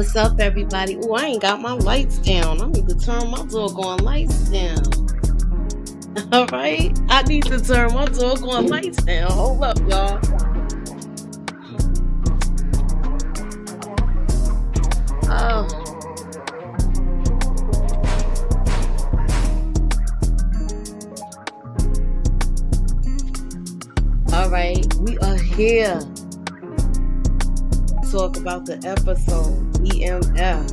What's up, everybody? Oh, I ain't got my lights down. I need to turn my doggone lights down. All right, I need to turn my doggone lights down. Hold up, y'all. Oh, all right, we are here to talk about the episode EMF.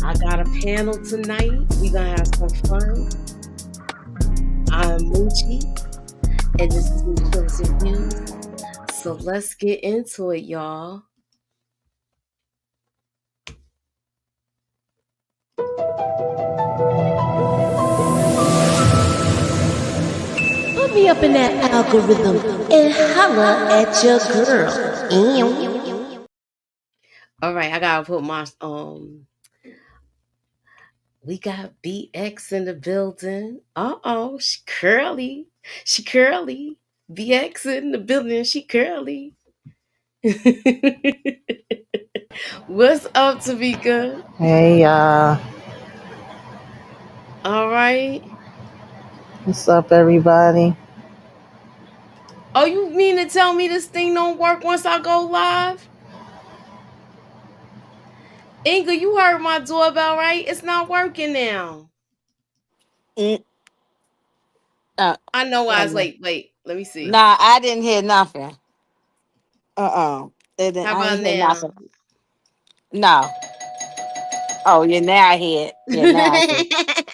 I got a panel tonight. We gonna have some fun. I'm Moochie, and this is New Chosen Views. So let's get into it, y'all. Put me up in that algorithm and holla at your girl. All right, I gotta put my We got BX in the building. Uh-oh, she curly. She curly. BX in the building. She curly. What's up, Tamika? Hey, All right. what's up, everybody? Oh, you mean to tell me this thing don't work once I go live? Inga, you heard my doorbell, right? It's not working now. Mm, I know I was um, like, wait, let me see. nah, I didn't hear nothing. How I about ain't hear now? nothing. No. Oh, yeah, now I hear it. Yeah, now I hear it.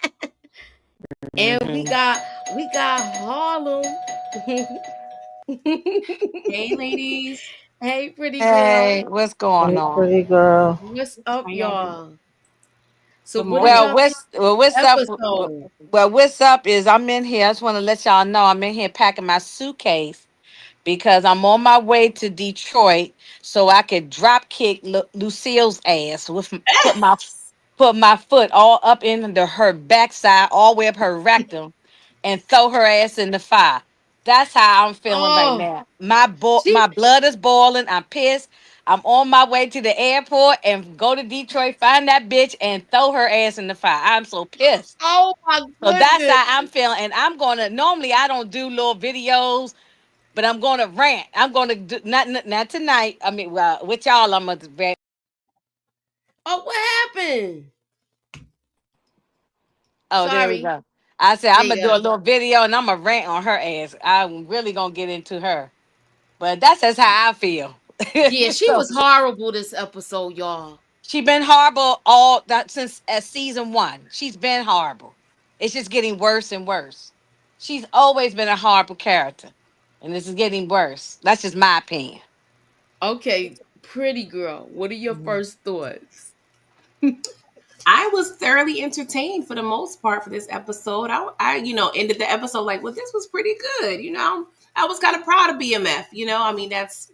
And we Mhm. got Harlem. Hey, ladies. Hey, pretty Hey, girl. what's going Hey, on? pretty girl. What's How up, y'all doing? y'all? So Good what did Well, morning. y'all think what's of up? the episode? What's up is I'm in here. I just want to let y'all know I'm in here packing my suitcase because I'm on my way to Detroit so I could drop kick Lucille's ass with put my foot all up in her backside, all the way up her rectum, and throw her ass in the fire. That's how I'm feeling right Oh, now. she My blood is boiling. I'm pissed. I'm on my way to the airport and go to Detroit, find that bitch, and throw her ass in the fire. I'm so pissed. oh my So that's goodness. how I'm feeling. And I'm gonna normally I don't do little videos, but I'm gonna rant. I'm gonna do not tonight. I mean, well, with y'all, I'm gonna rant. Oh, what happened? Oh, there we Sorry. go. I said There I'm you gonna do a go. little video and I'm gonna rant on her ass. I'm really gonna get into her, but that's just how I feel. Yeah, she So was horrible this episode, y'all. she been horrible all that since season one. She's been horrible. It's just getting worse and worse. She's always been a horrible character, and this is getting worse. That's just my opinion. Okay, pretty girl. What are your Mhm. first thoughts? I was thoroughly entertained for the most part for this episode. Ended the episode like, well, this was pretty good. I was kind of proud of BMF. I mean, that's,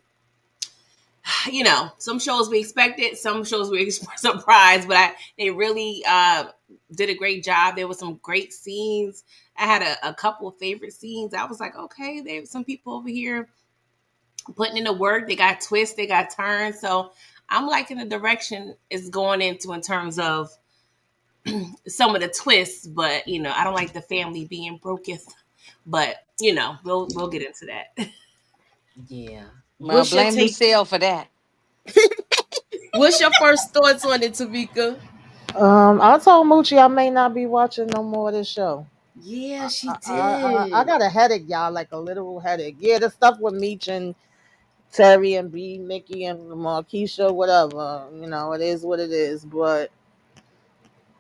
some shows we expected, some shows we surprised, but they really did a great job. There was some great scenes. I had a couple of favorite scenes. I was like, okay, there's some people over here putting in the work. They got twists, they got turns. So I'm liking the direction it's going into in terms of some of the twists, but I don't like the family being broken. But we'll get into that. Yeah. Well, What's your blame take? Lucille for that. What's your first thoughts on it, Tamika? I told Moochie I may not be watching no more of this show. Yeah, she I did. got a headache, y'all, like a literal headache. Yeah, the stuff with Meech and Terry and B, Mickey and Markeisha, whatever. It is what it is. But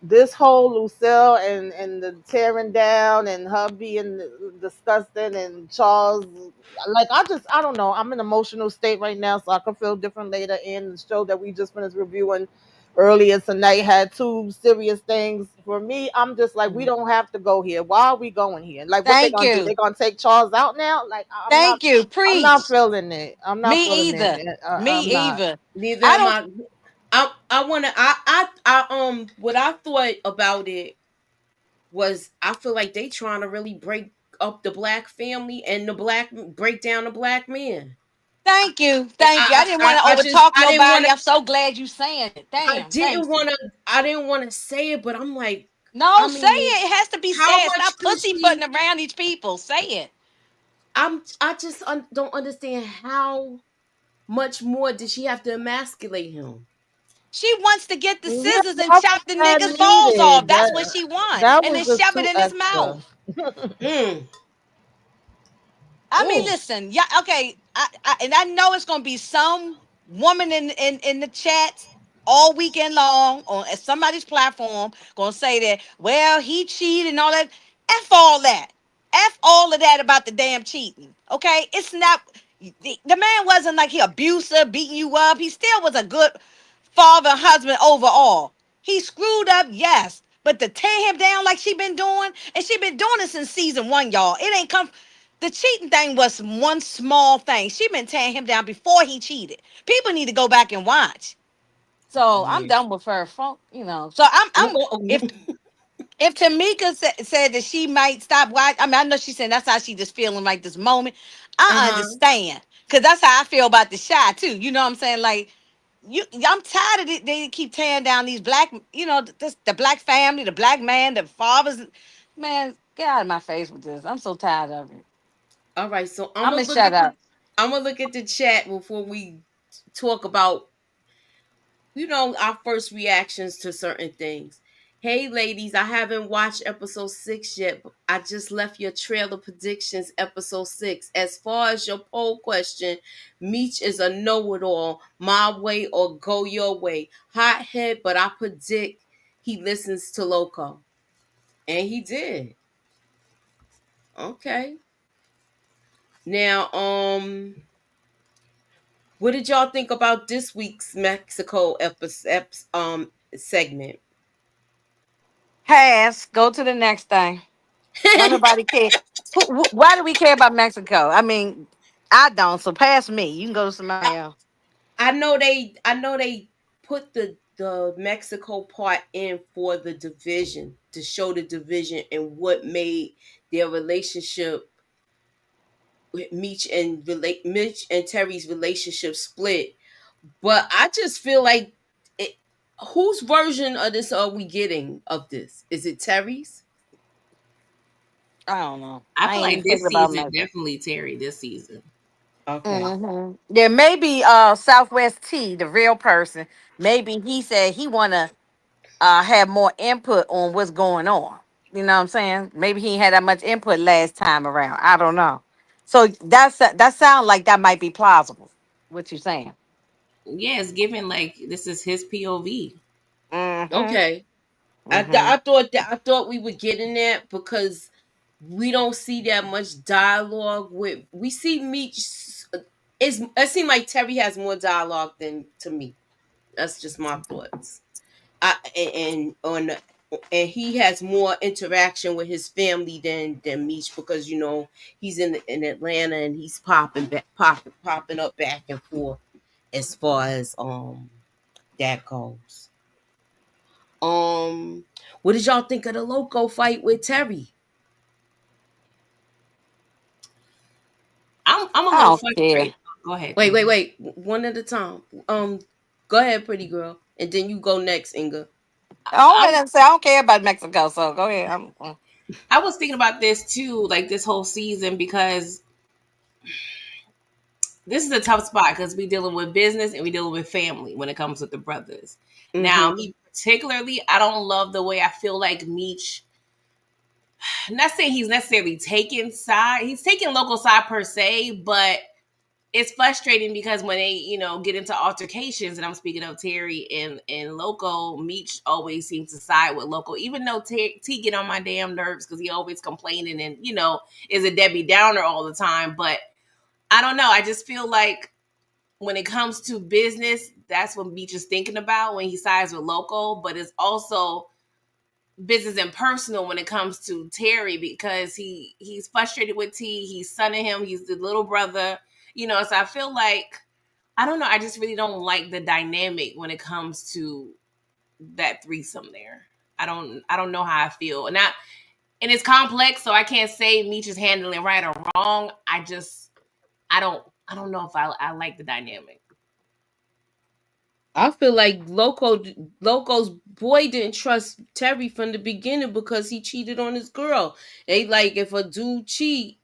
this whole Lucille and the tearing down and her being disgusting and Charles, like, I don't know, I'm in an emotional state right now, so I can feel different later. In the show that we just finished reviewing earlier tonight had two serious things for me. I'm just like, we Mm. don't have to go here. Why are we going here? Like, what they Thank gonna do? you. They gonna take Charles out now? Like, Thank you. I'm not Preach. feeling it. I'm not Me feeling either. it. Me I'm not. either. Neither I am don't. I. I wanna. What I thought about it was I feel like they trying to really break up the black family and break down the black man. Thank you. Thank you. I didn't want to I just overtalk I didn't want nobody. to. I'm so glad you saying it. I Damn. didn't Thank you. want to. I didn't want to say it, but I'm like, No, I say mean, it. It has to be how said. much Stop do pussyfooting she? around these people. Say it. I just don't understand how much more did she have to emasculate him. She wants to get the Yeah, scissors and that chop was the not niggas' balls off. needed. That's what she wants. That And was then just shove it too in his extra. mouth. Mm. I mean, Oh, listen, yeah, okay. And I know it's gonna be some woman in the chats all weekend long on at somebody's platform gonna say that, well, he cheated and all that. F all that. F all of that about the damn cheating. Okay? It's not the man wasn't like he abusive, beating you up. He still was a good father, husband overall. He screwed up, yes. But to tear him down like she been doing, and she been doing it since season one, y'all. It ain't come. The cheating thing was one small thing. She been tearing him down before he cheated. People need to go back and watch. So I'm yeah. done with her. So I'm Oh, oh, if Tamika said that she might stop watching, I mean, I know she said that's how she just feeling like this moment. I uh-huh. understand. Because that's how I feel about the Shy, too. You know what I'm saying? Like, I'm tired of it. They keep tearing down these black, the black family, the black man, the fathers. Man, get out of my face with this. I'm so tired of it. All right, so I'm I'm gonna going to look shut at the. up. I'm gonna look at the chat before we talk about our first reactions to certain things. Hey ladies, I haven't watched episode 6 yet, but I just left your trailer predictions episode 6. As far as your poll question, Meech is a know-it-all, my way or go your way. Hothead, but I predict he listens to Loco. And he did. Okay. Now, what did y'all think about this week's Mexico episode segment? Pass. Go to the next thing. Don't nobody care. Why do we care about Mexico? I mean, I don't. So pass me. You can go to somebody else. I know they put the Mexico part in for the division to show the division and what made their relationship with Mitch and Terry's relationship split. But I just feel like it, whose version of this are we getting of this? Is it Terry's? I don't know. I I feel ain't like even thinking this about season Mexico. definitely Terry this season. Okay. There may be Southwest T, the real person. Maybe he said he wanna have more input on what's going on. You know what I'm saying? Maybe he ain't had that much input last time around. I don't know. So that sounds like that might be plausible. What you saying? Yeah, it's given like this is his POV. Mm-hmm. Okay. Mm-hmm. I thought we were getting that because we don't see that much dialogue with. We see Meech. It seems like Terry has more dialogue than to me. That's just my thoughts. And he has more interaction with his family than Meech because he's in Atlanta and he's popping up back and forth as far as that goes. Um, what did y'all think of the Loco fight with Terry? I'm a I little don't care. frustrated. Go ahead, Inga. Wait, one at a time. Go ahead, pretty girl, and then you go next, Inga. I don't I, let them say I don't care about Mexico. So go ahead. I was thinking about this too, like this whole season, because this is a tough spot because we dealing with business and we dealing with family when it comes with the brothers. Now, Mm-hmm. me particularly, I don't love the way I feel like Meech. Not saying he's necessarily taking side. He's taking local side per se, but it's frustrating because when they, get into altercations, and I'm speaking of Terry and Loco, Meech always seems to side with Loco, even though T get on my damn nerves because he always complaining and is a Debbie Downer all the time. But I don't know. I just feel like when it comes to business, that's what Meech is thinking about when he sides with Loco. But it's also business and personal when it comes to Terry because he's frustrated with T. He's sonning him. He's the little brother. So I feel like I don't know. I just really don't like the dynamic when it comes to that threesome there. I don't know how I feel. And it's complex, so I can't say Meech is handling right or wrong. I don't I don't know if I like the dynamic. I feel like Loco's boy didn't trust Terry from the beginning because he cheated on his girl. They like if a dude cheat,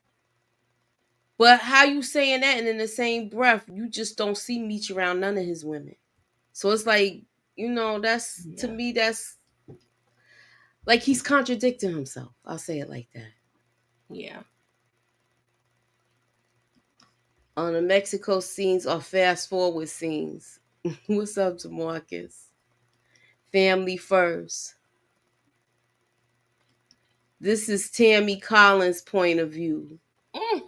but how you saying that and in the same breath you just don't see Meech around none of his women. So it's like, that's to Yeah. me that's like he's contradicting himself. I'll say it like that. Yeah. On the Mexico scenes or fast forward scenes. What's up to Marcus? Family first. This is Tammy Collins' point of view. Mm.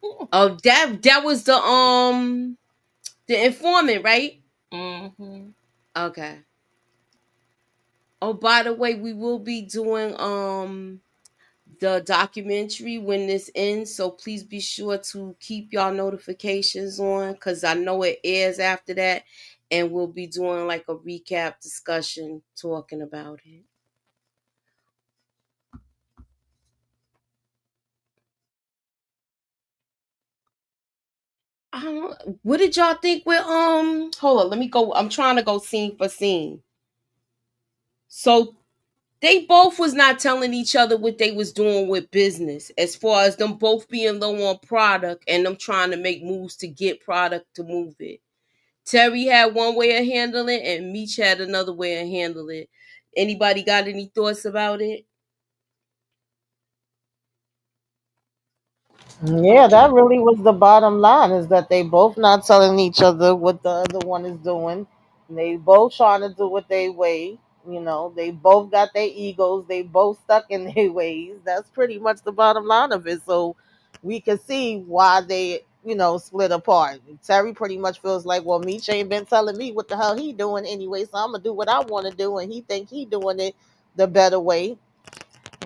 Mm. Oh, that was the informant, right? Mm-hmm. Okay. Oh, by the way, we will be doing the documentary when this ends, so please be sure to keep y'all notifications on because I know it airs after that, and we'll be doing like a recap discussion talking about it. I don't, what did y'all think with hold on, let me go. I'm trying to go scene for scene. So they both was not telling each other what they was doing with business as far as them both being low on product and them trying to make moves to get product to move it. Terry had one way of handling it and Meech had another way of handling it. Anybody got any thoughts about it? Yeah, that really was the bottom line, is that they both not telling each other what the other one is doing. They both trying to do what they way. They both got their egos. They both stuck in their ways. That's pretty much the bottom line of it. So we can see why they, split apart. Terry pretty much feels like, well, Meech ain't been telling me what the hell he doing anyway, so I'm gonna do what I want to do, and he think he doing it the better way.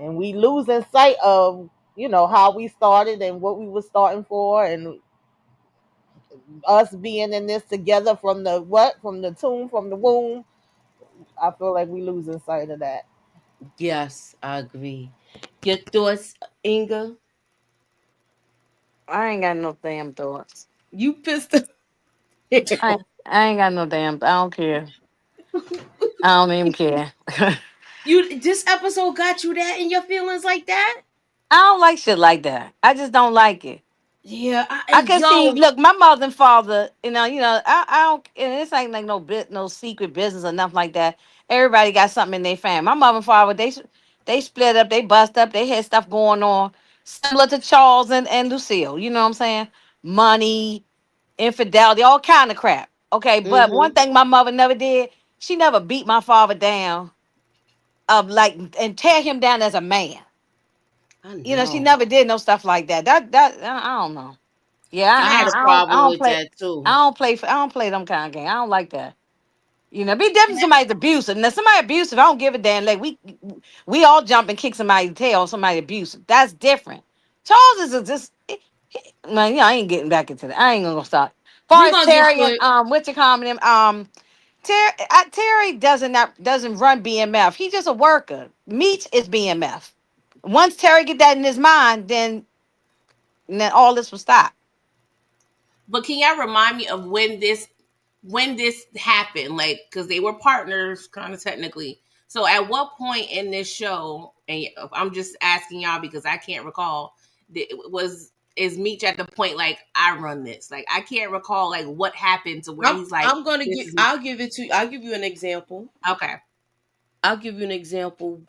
And we losing sight of how we started and what we were starting for, and us being in this together from the tomb, from the womb. I feel like we losing sight of that. Yes, I agree. Your thoughts, Inga? I ain't got no damn thoughts. You pissed off. I ain't got no damn. I don't care. I don't even care. You this episode got you that in your feelings like that? I don't like shit like that. I just don't like it. Yeah, I can see. yo, Look, my mother and father. I don't. And this ain't like no bit, no secret business or nothing like that. Everybody got something in their family. My mother and father, they split up. They bust up. They had stuff going on, similar to Charles and Lucille. You know what I'm saying? Money, infidelity, all kind of crap. Okay, but one mm-hmm. thing my mother never did, she never beat my father down of like and tear him down as a man. I She know. never did no stuff like that. That I don't know. Yeah, I had a I problem don't with play. that too. I don't play them kind of game. I don't like that. Be different. Somebody's abusive. Now, somebody abusive, I don't give a damn. Like we all jump and kick somebody's tail. On somebody abusive. That's different. Charles is just man. I ain't getting back into that. I ain't gonna stop. Far We're as gonna get Terry to and it. what's your comment? Terry doesn't run BMF. He's just a worker. Meech is BMF. Once Terry get that in his mind, then all this will stop. But can y'all remind me of when this happened? Like, because they were partners, kind of technically. So, at what point in this show? And I'm just asking y'all because I can't recall. Was is Meech at the point like I run this? Like, I can't recall like what happened to where he's like, I'm gonna this give. is I'll give it to. I'll give you an example. okay. I'll give you an example.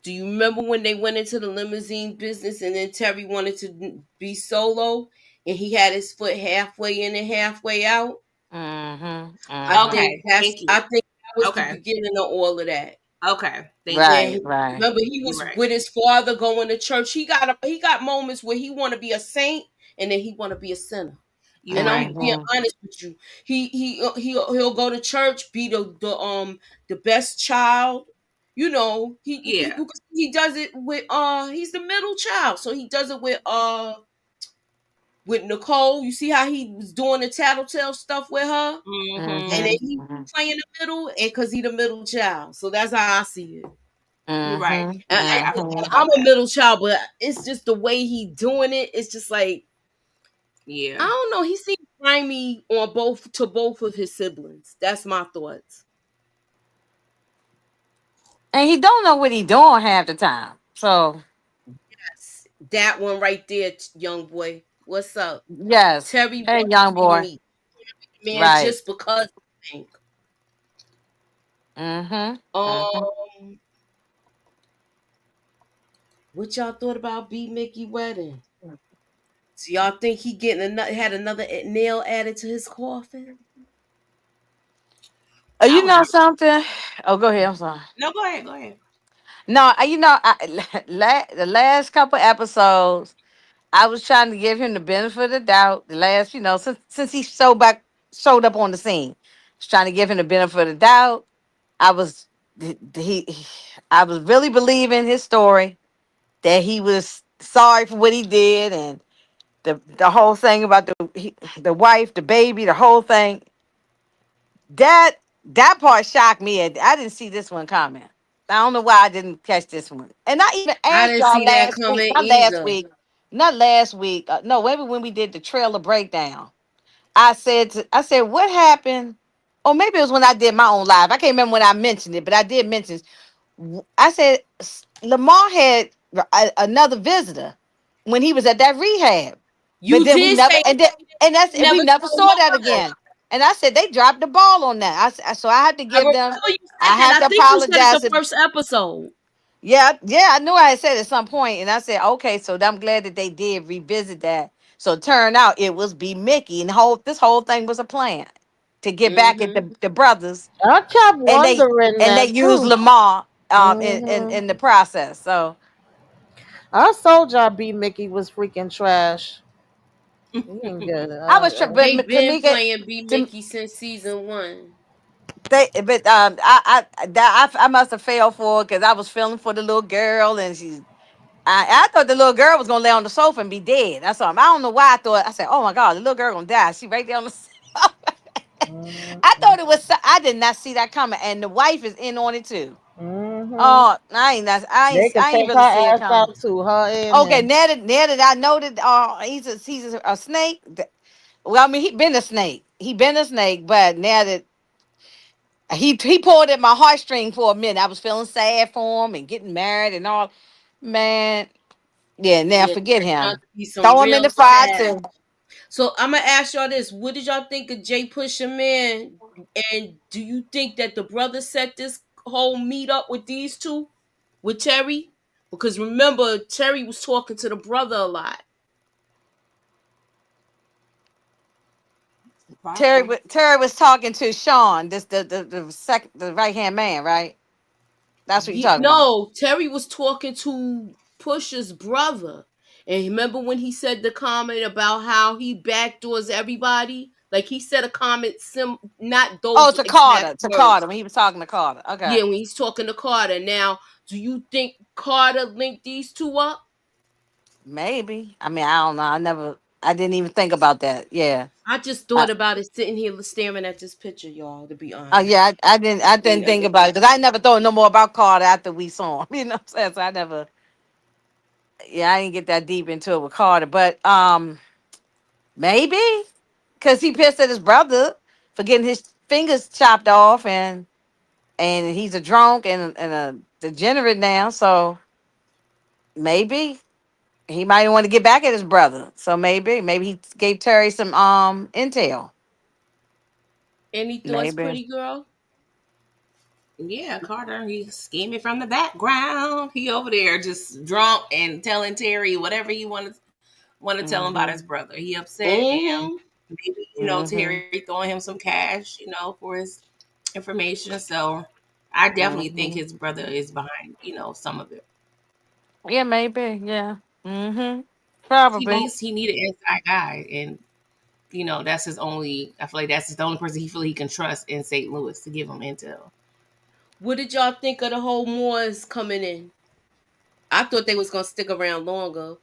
Do you remember when they went into the limousine business and then Terry wanted to be solo and he had his foot halfway in and halfway out? Mm-hmm. I Mm-hmm. think Okay, that's. thank you. I think that was the Okay, beginning of all of that. okay, thank you. And Right, right. remember, he You're was right. with his father going to church. He got moments where he want to be a saint and then he want to be a sinner. You're And I'm right. being Mm-hmm. honest with you. He'll go to church, be the best child. Yeah. He does it with he's the middle child, so he does it with Nicole. You see how he was doing the tattletale stuff with her, and then he Mm-hmm. playing the middle, and because he the middle child. So that's how I see it. You're right. Mm-hmm. You're right. I And forgot Mm-hmm. I'm about a that. middle child, but it's just the way he doing it. It's just like I Yeah. don't know. He seemed grimy on both of his siblings. That's my thoughts. And he don't know what he doing half the time. So Yes, that one right there, young boy. What's up? yes. Terry Hey, wants to young be boy. me, man, Right. just because I think. Mm-hmm. Mm-hmm. Um, what y'all thought about B Mickey wedding? So y'all think he had another nail added to his coffin? I You was know not. something? Oh, go ahead. I'm sorry. No, go ahead. Go ahead. No, the last couple episodes, I was trying to give him the benefit of the doubt. The last, since he showed up on the scene, I was trying to give him the benefit of the doubt. I was I was really believing his story that he was sorry for what he did, and the whole thing about the wife, the baby, the whole thing. That part shocked me. I didn't see this one coming. I don't know why I didn't catch this one. And I even I asked didn't y'all see that last week, coming not last either. week, not last week. No, maybe when we did the trailer breakdown. I said, what happened? Or maybe it was when I did my own live. I can't remember when I mentioned it, but I did mention. I said Lamar had another visitor when he was at that rehab, but You then we did never say and never we never told saw that nobody. again. And I said they dropped the ball on that. So I had to I give remember them. you I said that. had I to think you said it apologize. the first episode. Yeah, yeah, I knew I had said at some point, and I said okay. So I'm glad that they did revisit that. So it turned out it was B Mickey, and this whole thing was a plan to get back at Mm-hmm. the brothers, I kept and they wondering and they that used too. Lamar Hmm. in the process. So I told y'all B Mickey was freaking trash. He ain't good. I was, but They been Tamika, playing B to Mickey since season one. but I must have failed for it because I was feeling for the little girl, and I thought the little girl was gonna lay on the sofa and be dead. That's all. I don't know why I thought. I said, "Oh my God, the little girl gonna die." She right there on the. I thought it was. I did not see that coming, and the wife is in on it too. Mm-hmm. Oh, I ain't. They could I ain't take her really see it ass coming. out too. Her and Okay, him. now that I know that he's a snake. Well, I mean, he been a snake. He been a snake, but now that he pulled at my heartstring for a minute, I was feeling sad for him and getting married and all. Man, yeah. Now Yeah, forget turned out him. to be some Throw him in real the fire sad. too. So I'm gonna ask y'all this: what did y'all think of Jay Pusha Man? And do you think that the brother set this whole meet up with these two, with Terry? Because remember, Terry was talking to the brother a lot. Possibly. Terry was talking to Sean, this the right hand man, right? That's what you're talking about. No, Terry was talking to Pusha's brother. And remember when he said the comment about how he backdoors everybody? Like he said a comment not Oh, those exact To words. Carter when he was talking to Carter. Okay, Yeah, when he's talking to Carter. Now, do you think Carter linked these two up? maybe. I mean, I don't know. I didn't even think about that. Yeah. I just Uh, thought about it sitting here staring at this picture, y'all, to be oh honest. yeah, I didn't think about it because I never thought no more about Carter after we saw him. You know what I'm saying? So I never. Yeah, I didn't get that deep into it with Carter, but maybe because he pissed at his brother for getting his fingers chopped off, and he's a drunk and a degenerate now. So maybe he might want to get back at his brother. So maybe he gave Terry some intel. Any thoughts, Maybe. pretty girl? Yeah, Carter, he's scheming from the background. He over there just drunk and telling Terry whatever he want to tell him about his Mm-hmm. brother. He upset and Mm-hmm. maybe, Mm-hmm. Terry throwing him some cash, for his information. So I definitely think Mm-hmm. his brother is behind, some of it. Yeah, maybe. Yeah. Mm-hmm. Probably. He need an inside guy, and that's his only. I feel like that's the only person he feel he can trust in St. Louis to give him intel. What did y'all think of the whole Moors coming in? I thought they was gonna stick around longer.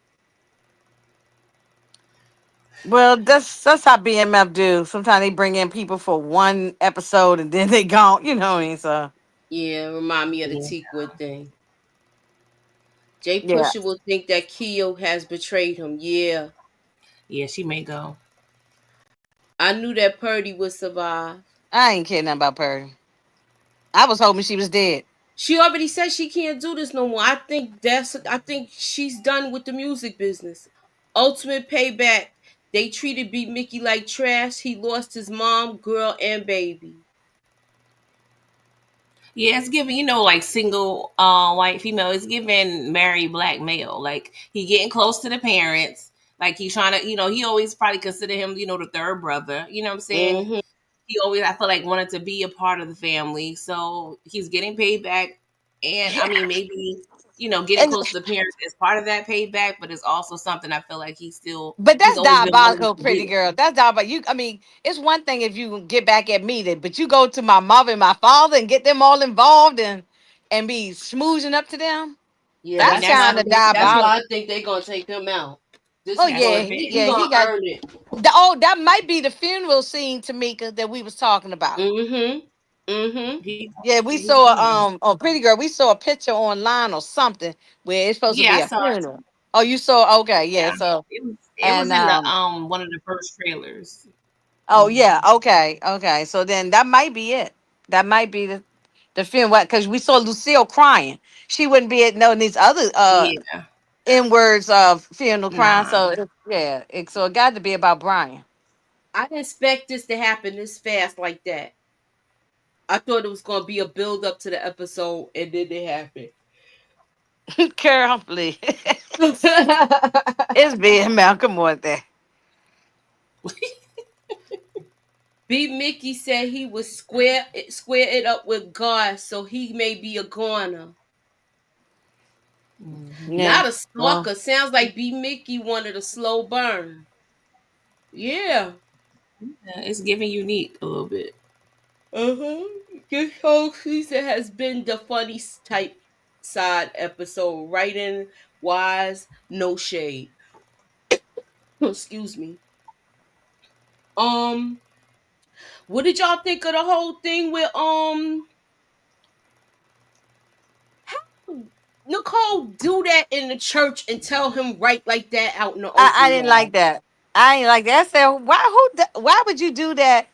Well, that's how BMF do. Sometimes they bring in people for one episode and then they gone. You know what I mean? So Yeah, remind me of the Yeah, Teakwood thing. Jay yeah. Pusher will think that Keo has betrayed him. Yeah. Yeah, she may go. I knew that Purdy would survive. I ain't caring nothing about Purdy. I was hoping she was dead. She already said she can't do this no more. I think she's done with the music business. Ultimate payback. They treated B Mickey like trash. He lost his mom, girl, and baby. Yeah, it's giving, like single white female. It's giving married black male. Like he getting close to the parents. Like he's trying to, he always probably consider him, the third brother. You know what I'm saying? Mm-hmm. He always, I feel like, wanted to be a part of the family. So he's getting paid back. And I mean, maybe, getting And close to the parents is part of that payback, but it's also something I feel like but he's that's always been willing diabolical, to pretty do. girl. That's diabolical. I mean, it's one thing if you get back at me, but you go to my mother and my father and get them all involved and be schmoozing up to them. Yeah, I mean, That's that's why kind I of think that's why diabolical. I think they're gonna take him out. This Oh is that's yeah, going revenge. he he gonna got earn it. that might be the funeral scene, Tamika, that we was talking about. Mm-hmm. Mm-hmm. Yeah, we Yeah, he's saw coming out. oh pretty girl, we saw a picture online or something where it's supposed to Yeah, be I a saw it. funeral. Oh, you saw, okay, yeah. Yeah, So it was and in the one of the first trailers. oh yeah, okay, okay. So then that might be it. That might be the film, what, because we saw Lucille crying. She wouldn't be at no these other Yeah, in words of funeral crying. nah. So so it got to be about Brian. I didn't expect this to happen this fast like that. I thought it was gonna be a build up to the episode and then it happened. Carol, please. It's being Malcolm on there. B Mickey said he would square it up with God, so he may be a goner. Hmm. Yeah. Not a Well, sucker. Sounds like B Mickey wanted a slow burn. Yeah. Yeah, it's giving unique a little bit. Uh-huh. This whole season has been the funny type side episode. Writing wise, no shade. Excuse me. Um, what did y'all think of the whole thing with how Nicole do that in the church and tell him right like that out in the I open, didn't like y'all? that. I ain't like that. I said, why would you do that?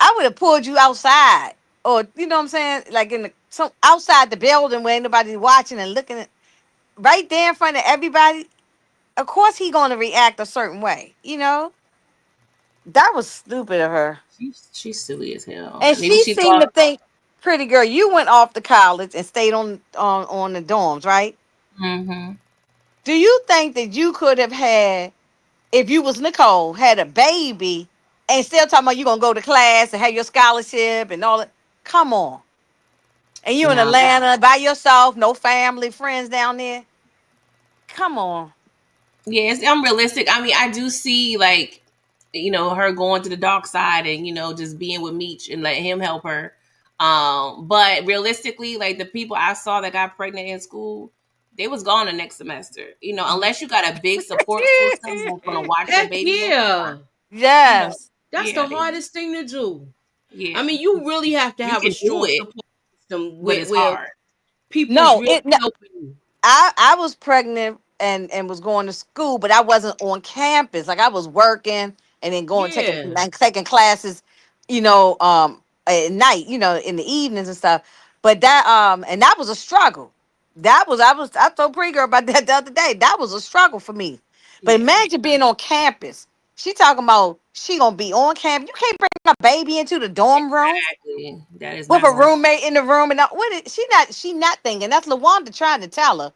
I would have pulled you outside, or you know what I'm saying, like in the some outside the building where anybody's watching and looking at right there in front of everybody. Of course, he gonna react a certain way. That was stupid of her, She's silly as hell. and Maybe she she seemed thought. to think, pretty girl, you went off to college and stayed on the dorms, right? Hmm. Do you think that you could have had, if you was Nicole, had a baby and still talking about you gonna go to class and have your scholarship and all that? Come on. And you in No, Atlanta by yourself, no family, friends down there. Come on. yeah, it's unrealistic. I mean, I do see like, her going to the dark side and just being with Meech and letting him help her. But realistically, like the people I saw that got pregnant in school, they was gone the next semester. Unless you got a big support system that's gonna watch your Heck baby your whole life. yeah. You know, Yes. That's yeah, the hardest thing to do. I yeah, mean, you really have to you have a can do strong it, support system but where, it's hard. people is No, really no, helping you. I was pregnant and was going to school, but I wasn't on campus. Like I was working and then going taking Yeah. like taking classes, at night, in the evenings and stuff. But and that was a struggle. I told Pretty Girl about that the other day. That was a struggle for me. But Yeah, imagine being on campus. She talking about she gonna be on campus. You can't bring a baby into the dorm room exactly. That is with not a gonna. roommate in the room and what is she not thinking. That's LaWanda trying to tell her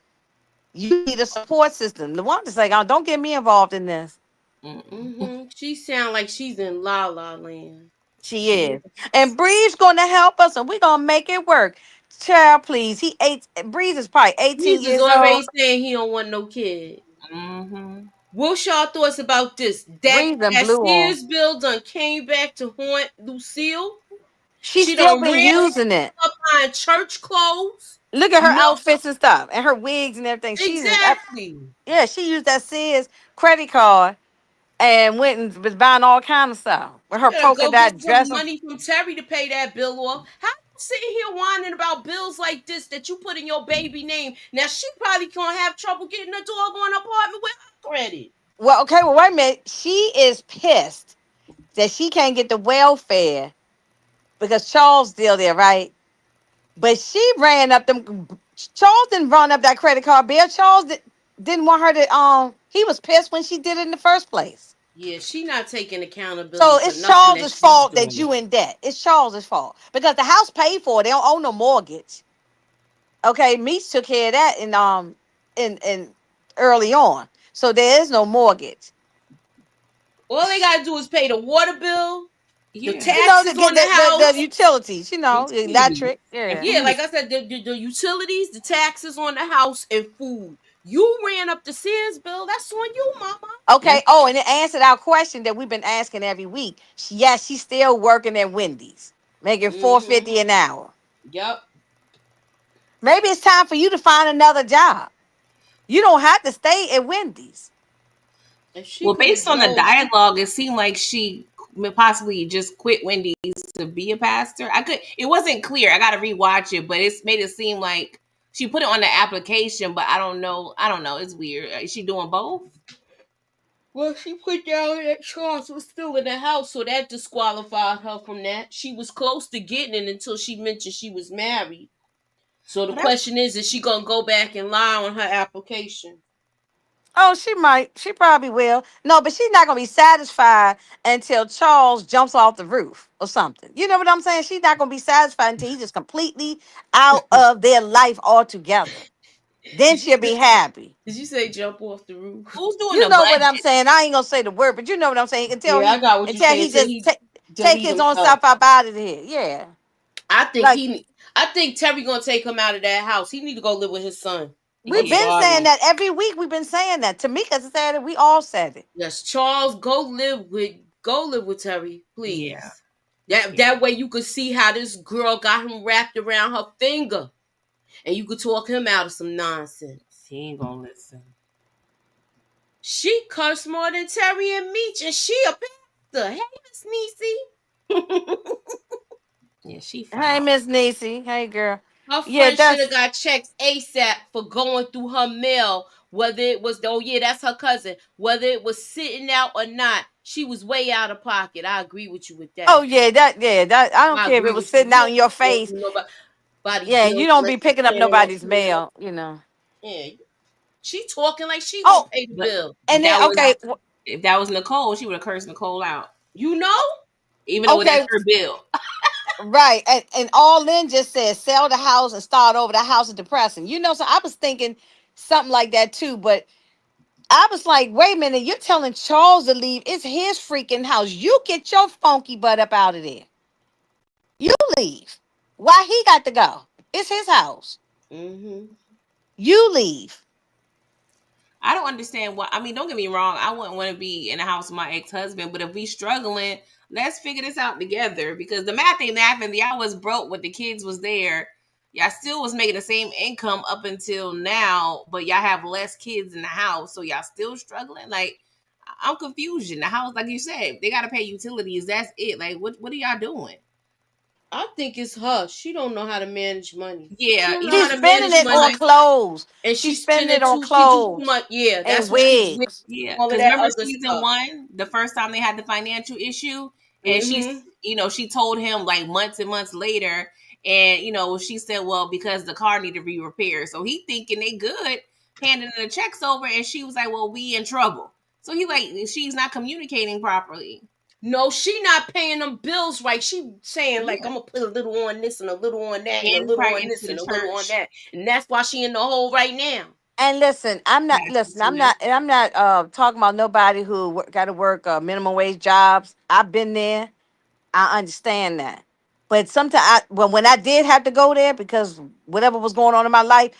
you need a support system. LaWanda's like, oh, don't get me involved in this. Mm-mm. She sound like she's in La La Land. She She is. is. And Bree's gonna help us and we're gonna make it work. Child, please. Breeze is probably 18 He's is years old. already saying he don't want no kid. Hmm. What's y'all thoughts about this? Breeze and That blue on. Sears bill done came back to haunt Lucille. She's She still done been ran using it. up behind church clothes. Look at her No, outfits and stuff and her wigs and everything. exactly. Yeah, she used that Sears credit card and went and was buying all kind of stuff with her You better polka go get dot some dress. money from Terry to pay that bill off. How you sitting here whining about bills like this that you put in your baby name? Now she probably gonna have trouble getting a doggone apartment with her credit. Well, okay, well, wait a minute. She is pissed that she can't get the welfare because Charles still there, right? But she ran up them. Charles didn't run up that credit card bill. Didn't want her to. He was pissed when she did it in the first place. Yeah, she not taking So accountability for it's nothing that Charles's she's fault that doing. you in debt. It's Charles's fault because the house paid for it. They don't owe no mortgage. Okay, Meach took care of that in early on. So there is no mortgage. All they gotta do is pay the water bill, the Yeah. You know, to taxes get on the the house. utilities. You know, Utilities electric. and Yeah. Yeah, food. like I said, the utilities, the taxes on the house, and food. You ran up the Sears bill. That's on you, mama. Okay. That's Oh, and it answered our question that we've been asking every week. Yes, she's still working at Wendy's, making Mm-hmm. $4.50 an hour. Yep. Maybe it's time for you to find another job. You don't have to stay at Wendy's. If she Well, could have based on the drove, dialogue, it seemed like she possibly just quit Wendy's to be a pastor. I could. It wasn't clear. I got to rewatch it, but it's made it seem like she put it on the application. But I don't know. I don't know. It's weird. Is she doing both? well, she put down that Charles was still in the house, so that disqualified her from that. She was close to getting it until she mentioned she was married. So the Well, that's question is she gonna go back and lie on her application? Oh, she might. She probably will. No, but she's not gonna be satisfied until Charles jumps off the roof or something. You know what I'm saying? She's not gonna be satisfied until he's just completely out of their life altogether. Then Did you she'll be happy. did you say jump off the roof? who's doing You the know what I'm budget. saying? I ain't gonna say the word, but you know what I'm saying. Yeah, I got what you Until saying. he Until just he take delete his own himself. stuff up out of here. Yeah, I think like he. I think Terry gonna take him out of that house. He need to go live with his son. I'm we've Yeah. been saying sorry. that every week. We've been saying that. Tamika said it. We all said it. Yes, Charles, go live with Terry, Yeah. please. That Yeah. that way you could see how this girl got him wrapped around her finger, and you could talk him out of some nonsense. He ain't gonna listen. She cursed more than Terry and Meech, and she a pastor. Hey, Miss Niecy. Yeah, she Hey, foul. Miss Niecy. Hey, girl. Her Yeah, friend should have that's. got checks ASAP for going through her mail, whether it was, oh yeah, that's her cousin, whether it was sitting out or not. She was way out of pocket. I agree with you with Oh that. yeah, that. I don't I care if agree it was with you. sitting You out in don't your go face. through nobody's Yeah, you bills don't unless be you picking up planning on nobody's paying them. mail. You know. Yeah, she talking like she gonna Oh, pay the But bill. if and then that was okay, if that was Nicole, she would have cursed Nicole out, You know? even though that's okay, her bill. right, and all Lynn just said sell the house and start over. The house is depressing. You know, so I was thinking something like that too, but I was like, wait a minute, you're telling Charles to leave. It's his freaking house. You get your funky butt up out of there. You leave. Why he got to go? It's his house. Mm-hmm. You leave. I don't understand why. I mean, don't get me wrong. I wouldn't want to be in a house with my ex husband, but if we struggling, let's figure this out together. Because the math ain't mathing. Y'all was broke when the kids was there. Y'all still was making the same income up until now, but y'all have less kids in the house, so y'all still struggling. Like, I'm confusion. The house, like you said, they gotta pay utilities. That's it. Like, what are y'all doing? I think it's her. She don't know how to manage money. She Yeah, don't know even how She's to spending manage it on like money, clothes. and She's she's spending it spending on too. She do too clothes much. Yeah, and that's what she's with. wigs. yeah, All of because that remember other season stuff. one, the first time they had the financial issue, and Mm-hmm. she told him like months and months later, and she said, well, because the car needed to be repaired, so he thinking they good, handing the checks over, and she was like, well, we in trouble. So he like she's not communicating properly. No, she not paying them bills right. She saying like Yeah, I'm gonna put a little on this and a little on that and a and little probably on into this the and a little on church. that, and that's why she in the hole right now. And listen, I'm not Pastor listen, Swift. I'm not talking about nobody who got to work minimum wage jobs. I've been there. I understand that. But sometimes when I did have to go there because whatever was going on in my life,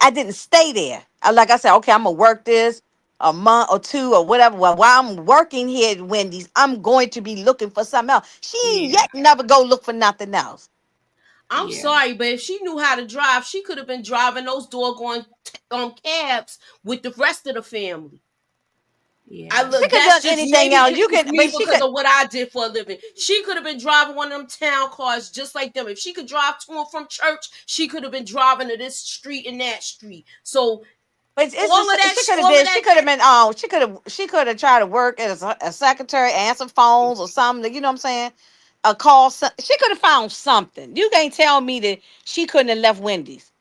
I didn't stay there. Like I said, okay, I'm gonna work this a month or two or whatever. Well, while I'm working here at Wendy's, I'm going to be looking for something else. She ain't Yeah, yet never go look for nothing else. I'm yeah, sorry, but if she knew how to drive, she could have been driving those doggone cabs with the rest of the family. I yeah. She look. could have That's done just anything maybe else. it's You just could, me but she because could. of what I did for a living. She could have been driving one of them town cars just like them. If she could drive to and from church, she could have been driving to this street and that street. So But it's All just of that, she could have all of did. She that. could have been. She could have tried to work as a secretary, answer phones or something. You know what I'm saying? A call. She could have found something. You can't tell me that she couldn't have left Wendy's.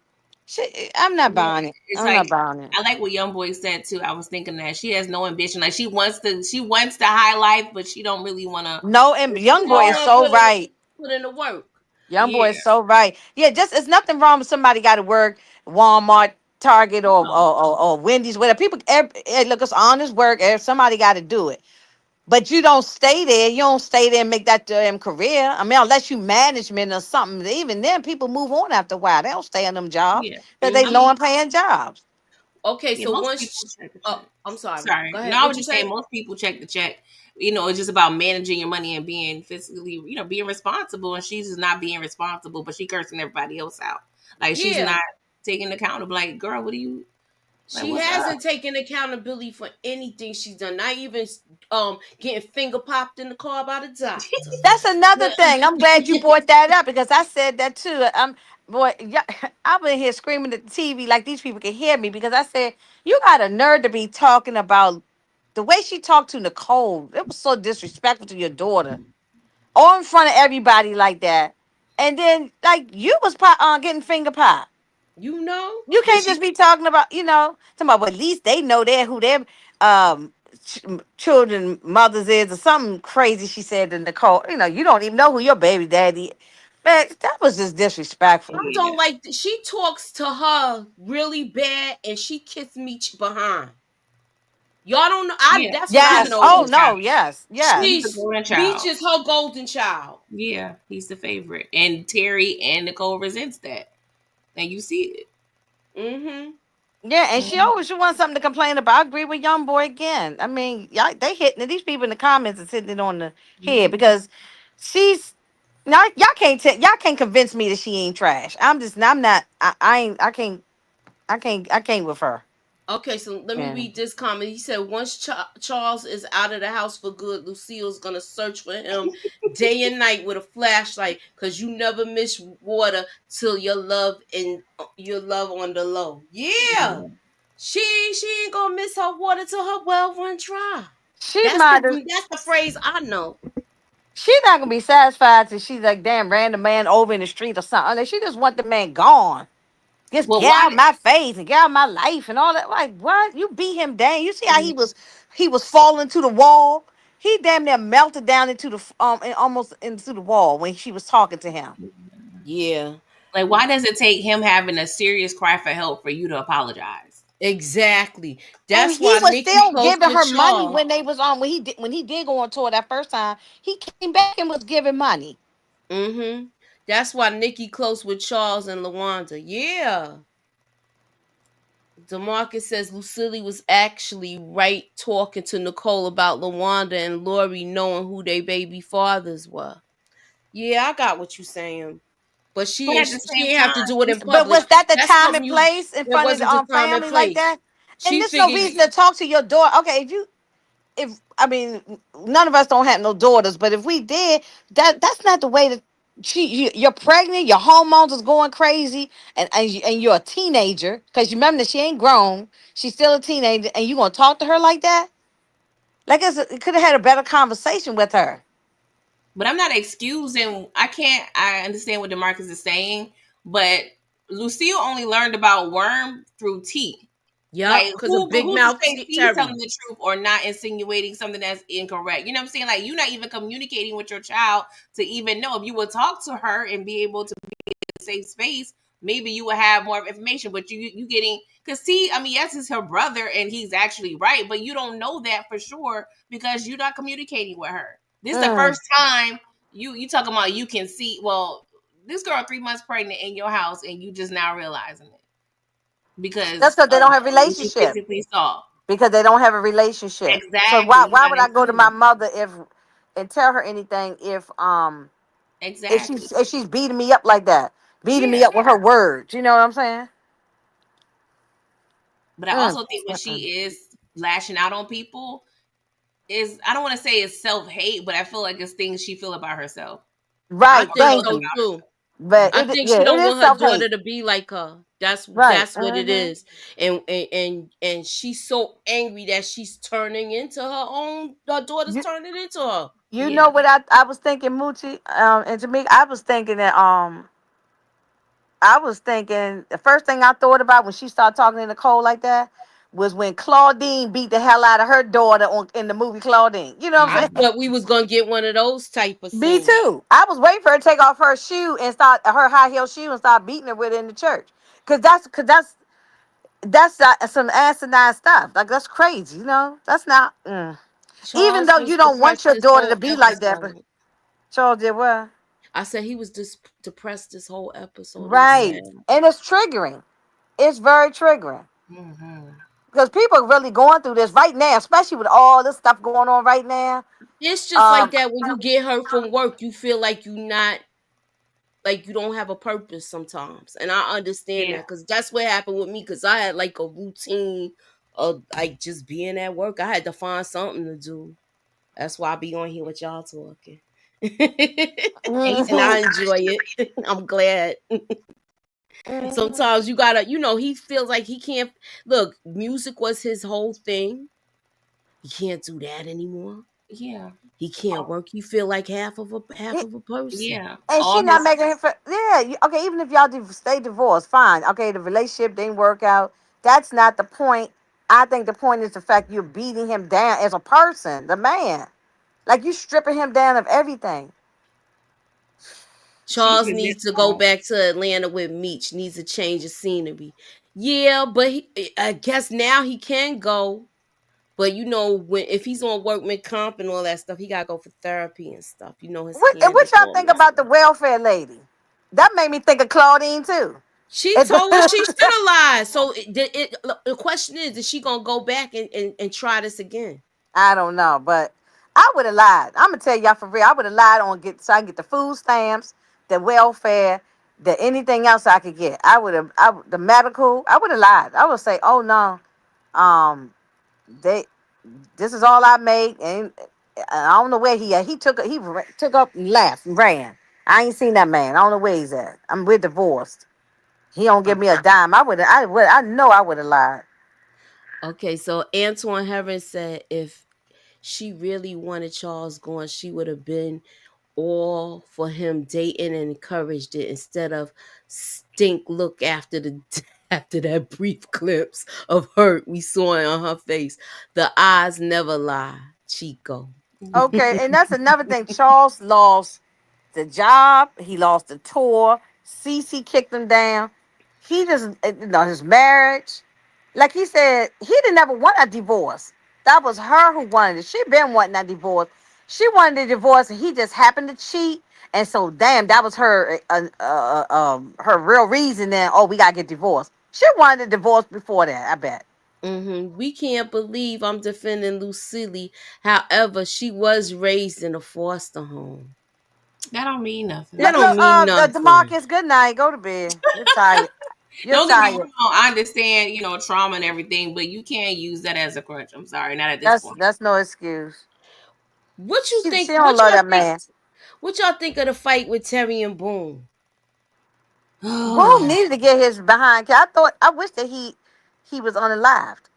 I'm not Well, buying it. it's I'm not like buying it. I like what Young Boy said too. I was thinking that she has no ambition. Like she wants the high life, but she don't really want to. No, and She young boy don't is want to so right. put in the work. Young boy Yeah, is so right. Yeah, just it's nothing wrong with somebody got to work Walmart, Target, no, or Wendy's, whatever. People, look, it's honest work. Somebody got to do it. But you don't stay there. You don't stay there and make that career. I mean, unless you management or something. Even then, people move on after a while. They don't stay in them jobs yeah. because they I Hmm. low mean, and paying jobs. Okay, yeah. so Most people once, check the oh, check. I'm sorry. Sorry, Go no. ahead. I What was you just saying say? most people check the check. It's just about managing your money and being physically, being responsible. And she's just not being responsible, but she cursing everybody else out. Like she's Yeah, not taking accountable. Like, girl, what are you like? she What's up? hasn't taken accountability for anything she's done. Not even getting finger popped in the car by the doctor. That's another thing. I'm glad you brought that up because I said that too. Boy, yeah, I've been here screaming at the TV like these people can hear me because I said you got a nerve to be talking about the way she talked to Nicole. It was so disrespectful to your daughter, all in front of everybody like that. And then like you was getting finger popped. You know, You But can't she, just be talking about, talking about, well, at least they know who their um children mothers is or something crazy she said to Nicole. You don't even know who your baby daddy. Man, that was just disrespectful. I yeah, don't like. She talks to her really bad, and she kissed me behind. Y'all don't know. yeah. That's what I He's a Yes. know. Oh golden child. no. Yes. He's Yes. the She's golden Meech child. is her golden child. Yeah, he's the favorite. And Terry and Nicole resents that. And you see it. Mm-hmm. Yeah, and Mhm. she wants something to complain about. I agree with young boy again. I mean, y'all, they hitting it. These people in the comments are hitting it on the head Mhm. because she's y'all can't convince me that she ain't trash. I'm not. I ain't. I can't with her. Okay, so let me Yeah. read this comment. He said, once Charles is out of the house for good, Lucille's gonna search for him day and night with a flashlight, cause you never miss water till your love on the low. Yeah, Yeah. she ain't gonna miss her water till her well run dry. She That's might have. the phrase I know. She's not gonna be satisfied till she's like damn random man over in the street or something. Like, she just want the man gone. Just Well, get why? out my face and get out my life and all that. Like what? You beat him down. You see how he was falling to the wall. He damn near melted down into and almost into the wall when she was talking to him. Yeah, Like, why does it take him having a serious cry for help for you to apologize? exactly. And That's he why was Nikki still close giving with her money Charles. when they was on when he did go on tour that first time. He came back and was giving money. Mm-hmm. That's why Nikki close with Charles and Lawanda. Yeah. DeMarcus says Lucille was actually right talking to Nicole about Lawanda and Lori knowing who their baby fathers were. Yeah, I got what you're saying. But But at the she same ain't have to time, do it in But public. was that the That's time something and you place in it front of the wasn't the time and family like place. that? And She there's no figured reason to talk to your daughter. Okay, if I mean none of us don't have no daughters, but if we did, that's not the way that you're pregnant, your hormones is going crazy, and you're a teenager because you remember that she ain't grown, she's still a teenager, and you gonna talk to her like that? Like it could have had a better conversation with her. but I'm not excusing. I can't. I understand what Demarcus is saying, but Lucille only learned about Worm through T. yup, Like because of but Big who's to Mouth say T's telling Terry. the truth or not insinuating something that's incorrect? You know what I'm saying? Like you're not even communicating with your child to even know. If you would talk to her and be able to be in a safe space, maybe you would have more information. But you getting because T, I mean, yes, it's her brother and he's actually right, but you don't know that for sure because you're not communicating with her. This is the Mm. first time you talking about you can see. Well, this girl 3 months pregnant in your house and you just now realizing it That's because because they of don't have what you relationship. physically saw. Because they don't have a relationship. So Exactly. why You're not would I go to my including. mother if and tell her anything if Exactly. she's beating me up like that, beating me Yeah. up with her words? You know what I'm saying? But I Mm. also think what Mm-mm. she is lashing out on people is I don't want to say it's self hate, but I feel like it's things she feel about herself. I Right. Or think feels Thank so you. about too. But I it, think yeah, she it don't is want her self hate. daughter to be like her. Right. That's what it is. And she's so angry that she's turning into her daughter's You turning into her. you Yeah. know what I was thinking, Moochie, and Jamaica, I was thinking that I was thinking the first thing I thought about when she started talking to Nicole like that was when Claudine beat the hell out of her daughter in the movie Claudine. You know what I I'm saying? Mhm. thought we was gonna get one of those type of Me scenes. too. I was waiting for her to take off her shoe and start her high heel shoe and start beating her with it in the church. Cause that's some asinine stuff. Like that's crazy. You know, that's not. Even Charles though was you don't want depressed your this daughter to whole be like that, but episode. Charles did what? I said he was depressed this whole episode and Right, sad. and it's triggering. It's very triggering. Mhm. Because people are really going through this right now, especially with all this stuff going on right now. It's just like Um, that when you get hurt from work, you feel like you not like you don't have a purpose sometimes. And I understand Yeah. that because that's what happened with me because I had like a routine of like just being at work. I had to find something to do. That's why I be on here with y'all talking. And I mhm, enjoy it. I'm glad. mhm. Sometimes you gotta, he feels like he can't look, music was his whole thing. He can't do that anymore. Yeah. He can't Oh, work. You feel like half of a person. yeah. And she All not his. making him for yeah. Okay, even if y'all stay divorced, fine. Okay, the relationship didn't work out. That's not the point. I think the point is the fact you're beating him down as a person, the man. Like you stripping him down of everything. She Charles been needs missed to go all. back to Atlanta with Meech. Needs a change of scenery. Yeah, but I guess now he can go. But when if he's on workman comp and all that stuff, he gotta go for therapy and stuff. His And hand what is y'all all think messed about the up. welfare lady? That made me think of Claudine too. She It- told her she should have lied. So the question is she gonna go back and try this again? I don't know, but I would have lied. I'm gonna tell y'all for real. I would have lied on get so I can get the food stamps, the welfare, the anything else I could get. The medical. I would have lied. I would say, oh no, um, they this is all I make, and I don't know where he at. Took up and left and ran. I ain't seen that man. I don't know where he's at. We're divorced. He don't give me a dime. I know I would have lied. Okay, so Antoine Heron said if she really wanted Charles gone, she would have been all for him dating and encouraged it instead of stink look after the after that brief glimpse of hurt we saw on her face. The eyes never lie, Chico. Okay, and that's another thing. Charles lost the job. He lost the tour. Cece kicked him down. He just, his marriage. Like he said, he didn't ever want a divorce. That was her who wanted it. She been wanting that divorce. She wanted a divorce, and he just happened to cheat. And so, damn, that was her real reason. Then, oh, we gotta get divorced. She wanted a divorce before that. I bet. We can't believe I'm defending Lucille. However, she was raised in a foster home. That don't mean nothing. That Look, don't look, mean nothing. Demarcus, good night. Go to bed. You're tired. You're Don't get me tired. wrong. I understand, trauma and everything, but you can't use that as a crutch. I'm sorry, not at this point. That's no excuse. What you She think? don't love that man. What y'all think of the fight with Terry and Boone? Boom needed to get his behind. I wish that he was unalived.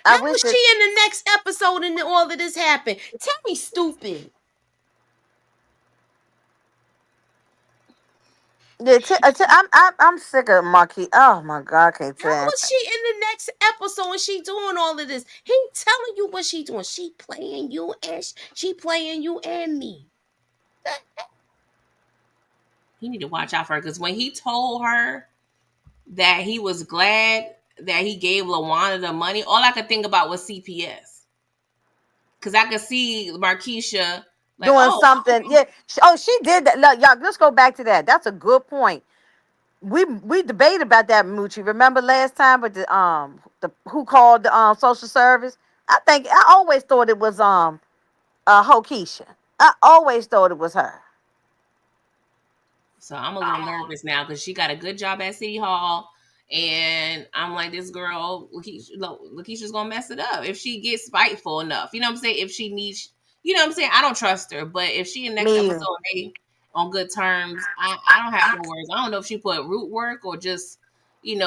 I How wish was that she in the next episode and all of this happened? Terry stupid. I'm sick of Marquis. Oh my God, I can't How stand. was she in the next episode and she doing all of this? He telling you what she doing. She playing you and she playing you and me. He need to watch out for her because when he told her that he was glad that he gave Lawana the money, all I could think about was CPS. Because I could see Markeisha like, Doing oh, something. Yeah. She did that. Look, y'all, let's go back to that. That's a good point. We debated about that, Moochie. Remember last time with the who called the social service? I always thought it was Hokeisha. I always thought it was her. so I'm a little nervous now because she got a good job at City Hall. And I'm like, this girl, Lakeisha's gonna mess it up if she gets spiteful enough. You know what I'm saying? If she needs, you know what I'm saying? I don't trust her, but if she in the next Me. episode on good terms. I don't have no words. I don't know if she put root work or just, did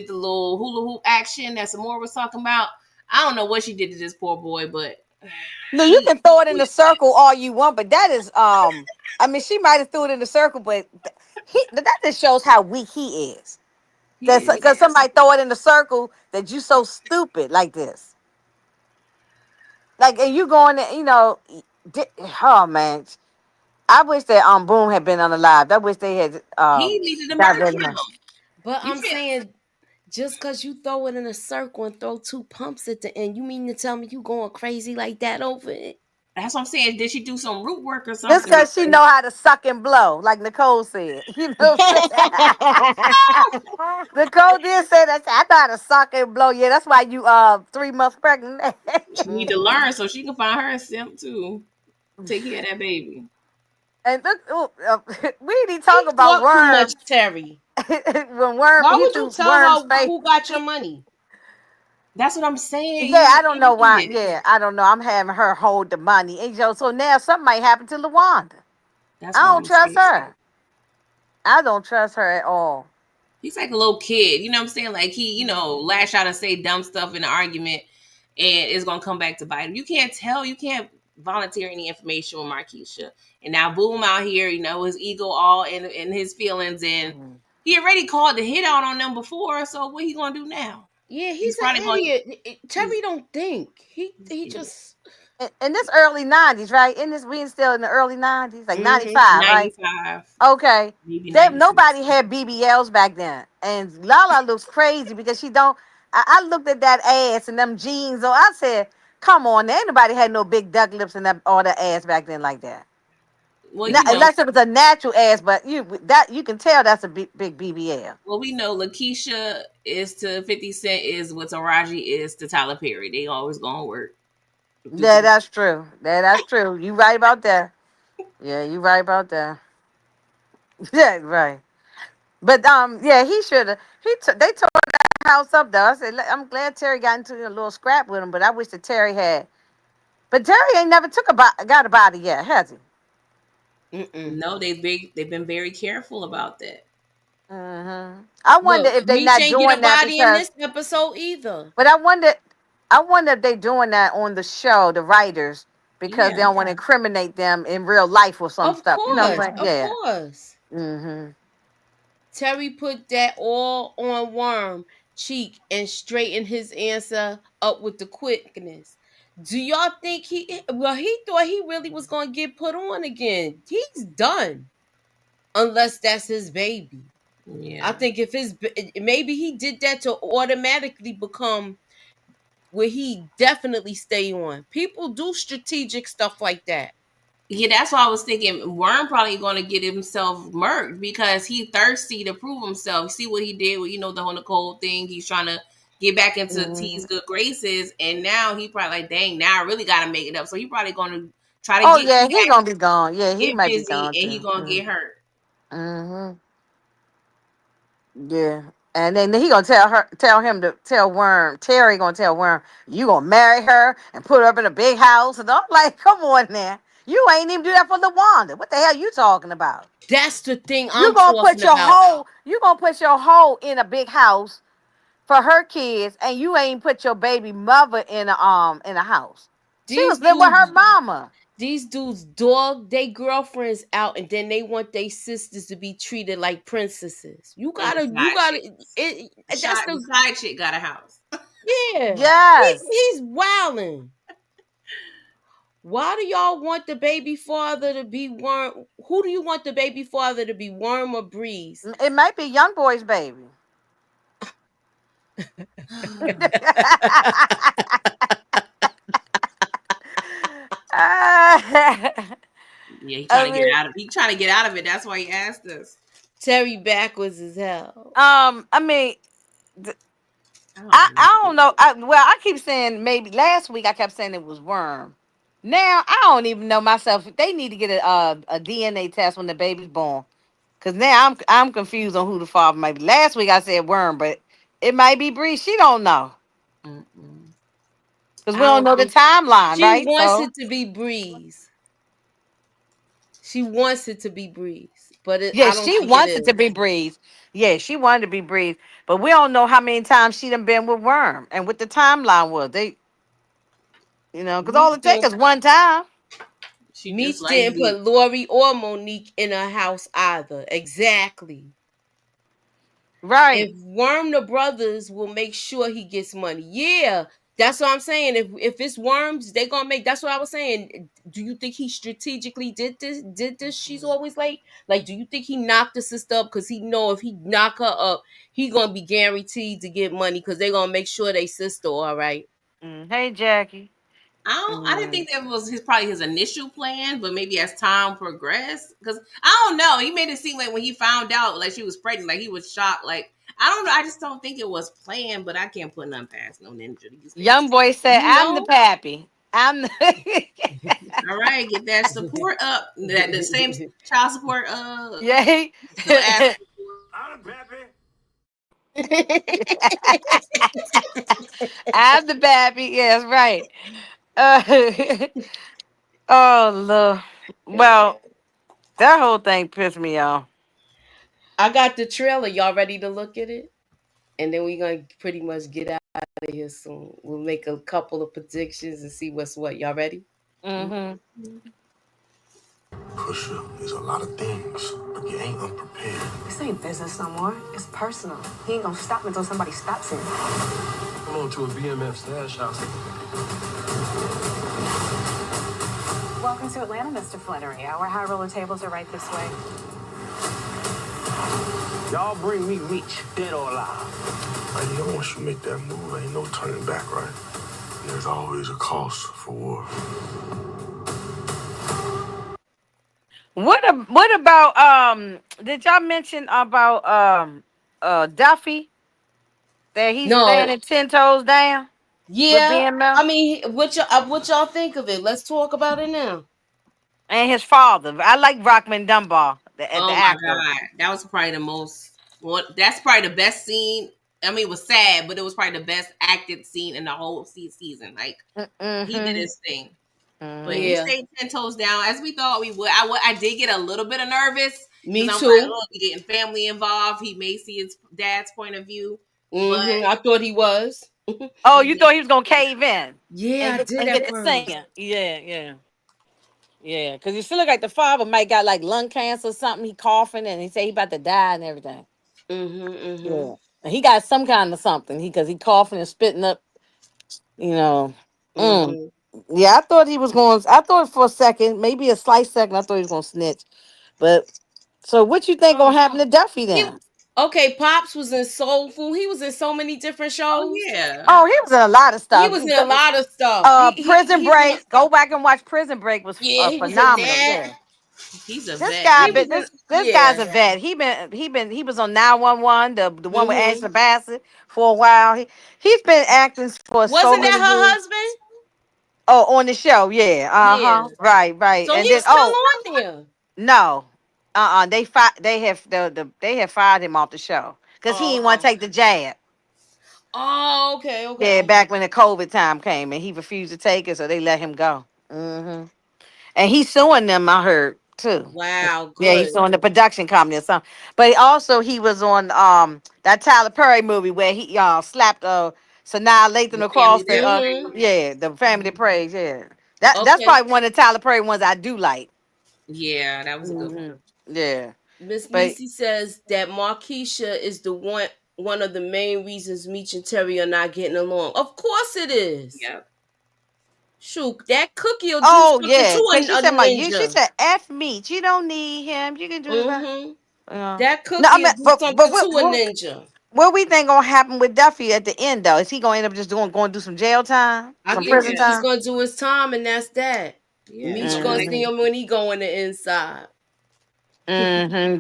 the little hula hoop action that Samora was talking about. I don't know what she did to this poor boy, but No, you he can throw it in the circle all you want, but that is I mean, she might have threw it in the circle, but that just shows how weak he is. he That's is. because somebody throw it in the circle that you so stupid like this. Like, and you going to, oh man, I wish that Boom had been on the live. I wish they had He needed to got murk rid of him. him. But You I'm can't. saying, just because you throw it in a circle and throw two pumps at the end, you mean to tell me you going crazy like that over it? That's what I'm saying. Did she do some root work or Just something? because she Because know how to suck and blow, like Nicole said. You know what I'm saying? Nicole did say that. I know how to suck and blow. Yeah, that's why you 3 months pregnant. she need to learn so she can find her a simp too. Take care of that baby. And look, ooh, we need to He talk about talk too much, Worm. Terry. When Worm Why he would you threw tell Worm's her face. who got your money? That's what I'm saying. Yeah, He was I don't know why. idiot. Yeah, I don't know. I'm having her hold the money. And so now something might happen to Lawanda. I That's what don't I'm trust saying. her. I don't trust her at all. He's like a little kid. You know what I'm saying? Like he, lash out and say dumb stuff in an argument, and it's gonna come back to bite him. You can't tell. You can't volunteer any information with Markeisha. And now Boom out here, his ego all in his feelings, and Mhm. he already called the hit out on them before. So what he gonna do now? Yeah, He's he's probably an going. idiot. He's, Terry don't think. he's He idiot. just In this early 90s, right? In this, we still in the early 90s, like mm-hmm. 95, right? 95, Okay. maybe Nobody 96. had BBLs back then. And Lala looks crazy because she don't. I looked at that ass and them jeans. So I said, come on, there ain't nobody had no big duck lips and that all that ass back then like that. Well, Not, unless it was a natural ass, but you can tell that's a big BBL. we know Lakeisha is to 50 Cent is what Taraji is to Tyler Perry. They always gonna work due to Yeah, the that's true. That's true. You right about that. Yeah, you right about that. Yeah, right. But yeah, he should have. They tore that house up though. I said I'm glad Terry got into a little scrap with him, but I wish that Terry had. But Terry ain't never got a body yet, has he? mm-mm. No, they've been very careful about that. I wonder Look. if they Meech not ain't get a doing that body in because. this episode either. But I wonder if they doing that on the show, the writers, because they Yeah. don't want to incriminate them in real life or some Of stuff. You know what course, I'm saying? of Yeah. course. Mm-hmm. Terry put that all on Worm cheek and straightened his answer up with the quickness. Do y'all think he thought he really was going to get put on again. He's done. Unless that's his baby. I Yeah. think if maybe he did that to automatically become where he definitely stay on. People do strategic stuff like that. Yeah, that's why I was thinking Worm probably going to get himself murked because he thirsty to prove himself. See what he did with the whole Nicole thing. He's trying to get back into T's Mm-hmm. good graces, and now he probably like, dang, now I really got to make it up. So he probably going to try to Oh get yeah, T he back, gonna be gone. Yeah, he get might be busy, gone and he too. gonna get hurt. Mm-hmm. Yeah. And then he gonna tell Worm. Terry gonna tell Worm, you gonna marry her and put her up in a big house. And I'm like, come on now. You ain't even do that for LaWanda. What the hell you talking about? That's the thing I'm talking about. You gonna put your hoe in a big house for her kids, and you ain't put your baby mother in a house. She These was living with her dudes mama. These dudes dog their girlfriends out, and then they want their sisters to be treated like princesses. And the You side gotta. chick, That's the the side chick got a house. yeah. Yes. He's wilding. Why do y'all want the baby father to be Worm? Who do you want the baby father to be, Worm or Breeze? It might be young boy's baby. Yeah, he I trying to get mean, out of. He trying to get out of it. That's why he asked us. Terry backwards as hell. I mean, I don't I know. don't know. I keep saying maybe last week I kept saying it was worm. Now I don't even know myself. They need to get a DNA test when the baby's born, cause now I'm confused on who the father might be. Last week I said worm, but it might be Bree. She don't know, Mm-mm. cause we I don't don't know the think timeline, She right? wants So it to be Breeze. She wants it to be Breeze, but Yeah, I don't she think it wants it to is. be Breeze. Yeah, she wanted to be Breeze. But we don't know how many times she done been with Worm and what the timeline was. They, because all Meech it takes didn't, is one time. She just Meech likes didn't the. put Lori or Monique in a house either. Exactly. Right. If Worm the brothers will make sure he gets money. Yeah, that's what I'm saying. If it's Worms, they gonna make. That's what I was saying. Do you think he strategically did this? Did this? She's always late. Like, do you think he knocked the sister up because he know if he knock her up, he gonna be guaranteed to get money because they gonna make sure they sister all right. Hey, Jackie. I didn't Mm. think that was probably his initial plan, but maybe as time progressed, because I don't know, he made it seem like when he found out like she was pregnant, like he was shocked. Like I don't know, I just don't think it was planned. But I can't put nothing past no ninja these Young days. boy said, You "I'm the know. pappy. I'm the." All right, get that support up, that the same child support Yeah. still asking for. I'm the pappy. Yes, right. Uh, oh, look. Well, that whole thing pissed me off. I got the trailer. Y'all ready to look at it? And then we're gonna pretty much get out of here soon. We'll make a couple of predictions and see what's what. Y'all ready? Mm-hmm. Pusher, there's a lot of things, but you ain't unprepared. This ain't business no more. It's personal. He ain't gonna stop until somebody stops him. Come on to a BMF stash house. Welcome to Atlanta, Mr. Flannery. Our high roller tables are right this way. Y'all bring me Meech, dead or alive. Like, once you make that move, ain't no turning back, right? And there's always a cost for war. What about did y'all mention about Duffy that he's No. standing 10 toes down with Yeah. BMF I mean, what y'all think of it? Let's talk about it now. and his father? I like Rockman Dunbar, the Oh my actor. god, that was probably the most. What? That's probably the best scene. I mean, it was sad, but it was probably the best acted scene in the whole season. Like he did Mm-hmm. his thing. But he Yeah. stayed 10 toes down as we thought we would. I did get a little bit of nervous because Me I'm like, too. oh, we getting family involved. He may see his dad's point of view, but I thought he was. Oh, you he thought he was gonna cave in Yeah, and I get did and at get the first. singing? Yeah, yeah, yeah. Because you feel like the father might got like lung cancer or something. He coughing and he say he about to die and everything. Mm-hmm. Yeah, and he got some kind of something. He coughing and spitting up. You know. Mm. Mm-hmm. Yeah, I thought he was going. I thought for a second, maybe a slight second, I thought he was gonna snitch. But so, what you think gonna Oh, happen to Duffy he then? okay. Pops was in Soul Food. He was in so many different oh shows. yeah, Oh, he was in a lot of He stuff. was in a lot of stuff. Prison He's one. Break. Go back and watch Prison Break. Was Yeah, he was in phenomenal. that. Yeah, he's a this vet. guy, He He was but in this guy's yeah. a vet. He was on 911, the one with Mm-hmm. Angela Bassett for a while. He's been acting for so Wasn't that many her years. husband? Oh, on the show, yeah, Yeah. right, right, So and he then was still on there. no, they have fired him off the show because he Oh, didn't want okay. to take the jab. Oh, okay, Yeah, okay. back when the COVID time came and he refused to take it, so they let him go. And he's suing them, I heard too. Wow, Yeah, he's good. suing the production company or something. But he was on that Tyler Perry movie where he slapped Sanaa Lathan the family across that the Mm-hmm. prays. the family that prays. Yeah, that's Okay. probably one of the Tyler Perry ones I do like. Yeah, that was a good one. Yeah, Miss but Nisi says that Markeisha is the one of the main reasons Meech and Terry are not getting along. Of course it is. Yep. Shoot, that cookie will do oh something yeah, to because she a said my you. She ninja. said F meat. You don't need him. You can do that. Mm-hmm. Yeah. That No, I cookie mean, will do but something to a ninja. what we think gonna happen with Duffy at the end though? Is he gonna end up just going to do some jail time, I some Yeah. think prison he's time? gonna do his time, and that's that. Yeah. He Meech gonna be gonna like see him when he go on the inside.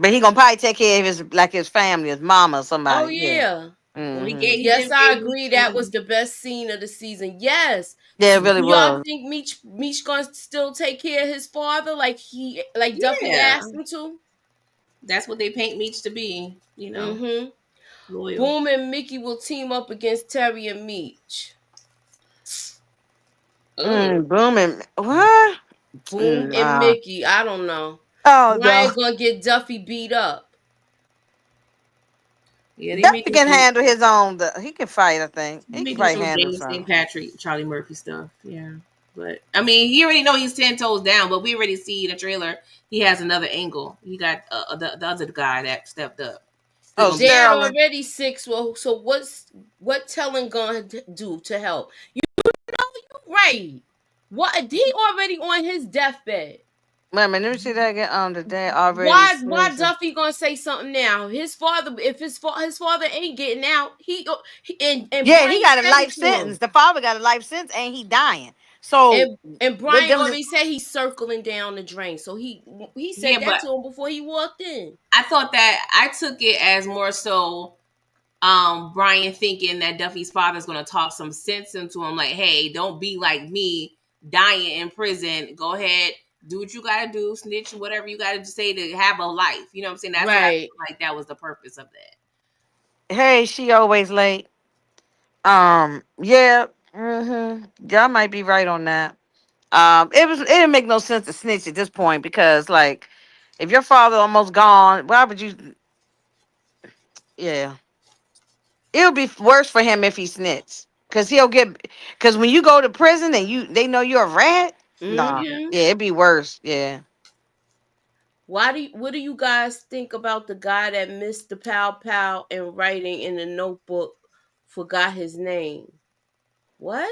But he gonna probably take care of his family, his mama, or Oh somebody. Yeah. yeah. well, Mm-hmm. he Yes, did I give me agree. That was some. the best scene of the season. Yes. Yeah, it Do really y'all was. think Meech gonna still take care of his father like Duffy Yeah, asked him to? that's what they paint Meech to be. Mm-hmm. Loyal. Boom and Mickey will team up against Terry and Meech. Oh, Booming. What? Boom and Nah. Mickey. I don't know. Oh Brian no. gonna get Duffy beat up. Yeah, they Duffy making can some. handle his own. He can fight. I think They he can making probably some handle James St. something. Patrick, Charlie Murphy stuff. Yeah, but I mean, he already know he's 10 toes down. But we already see in the trailer he has another angle. He got the other guy that stepped up. He Oh, gonna be Dad Sterling. already sick. Well, so what Tellen gonna do to help? You know you right. What he already on his deathbed. Wait a minute, let me see that again. The day already Why says. Duffy gonna say something now? His father, if his father ain't getting out, and Yeah, he Brian got a said it life to sentence. him. The father got a life sentence, and he dying. So And with Brian them, already said he's circling down the drain. So he yeah, said that but to him before he walked in. I thought that I took it as more so Brian thinking that Duffy's father's gonna talk some sense into him, like, hey, don't be like me, dying in prison. Go ahead, do what you gotta do, snitch, whatever you gotta say to have a life. You know what I'm saying? That's what I Right. feel like that was the purpose of that. hey, she always late. Yeah, y'all might be right on that. It didn't make no sense to snitch at this point because, like, if your father almost gone, why would you? Yeah, it would be worse for him if he snitched, cause he'll get. Cause when you go to prison and they know you're a rat. Nah, Yeah. Mm-hmm. yeah, it'd be worse. Yeah, What do you guys think about the guy that missed the pow pow and writing in the notebook forgot his name? What?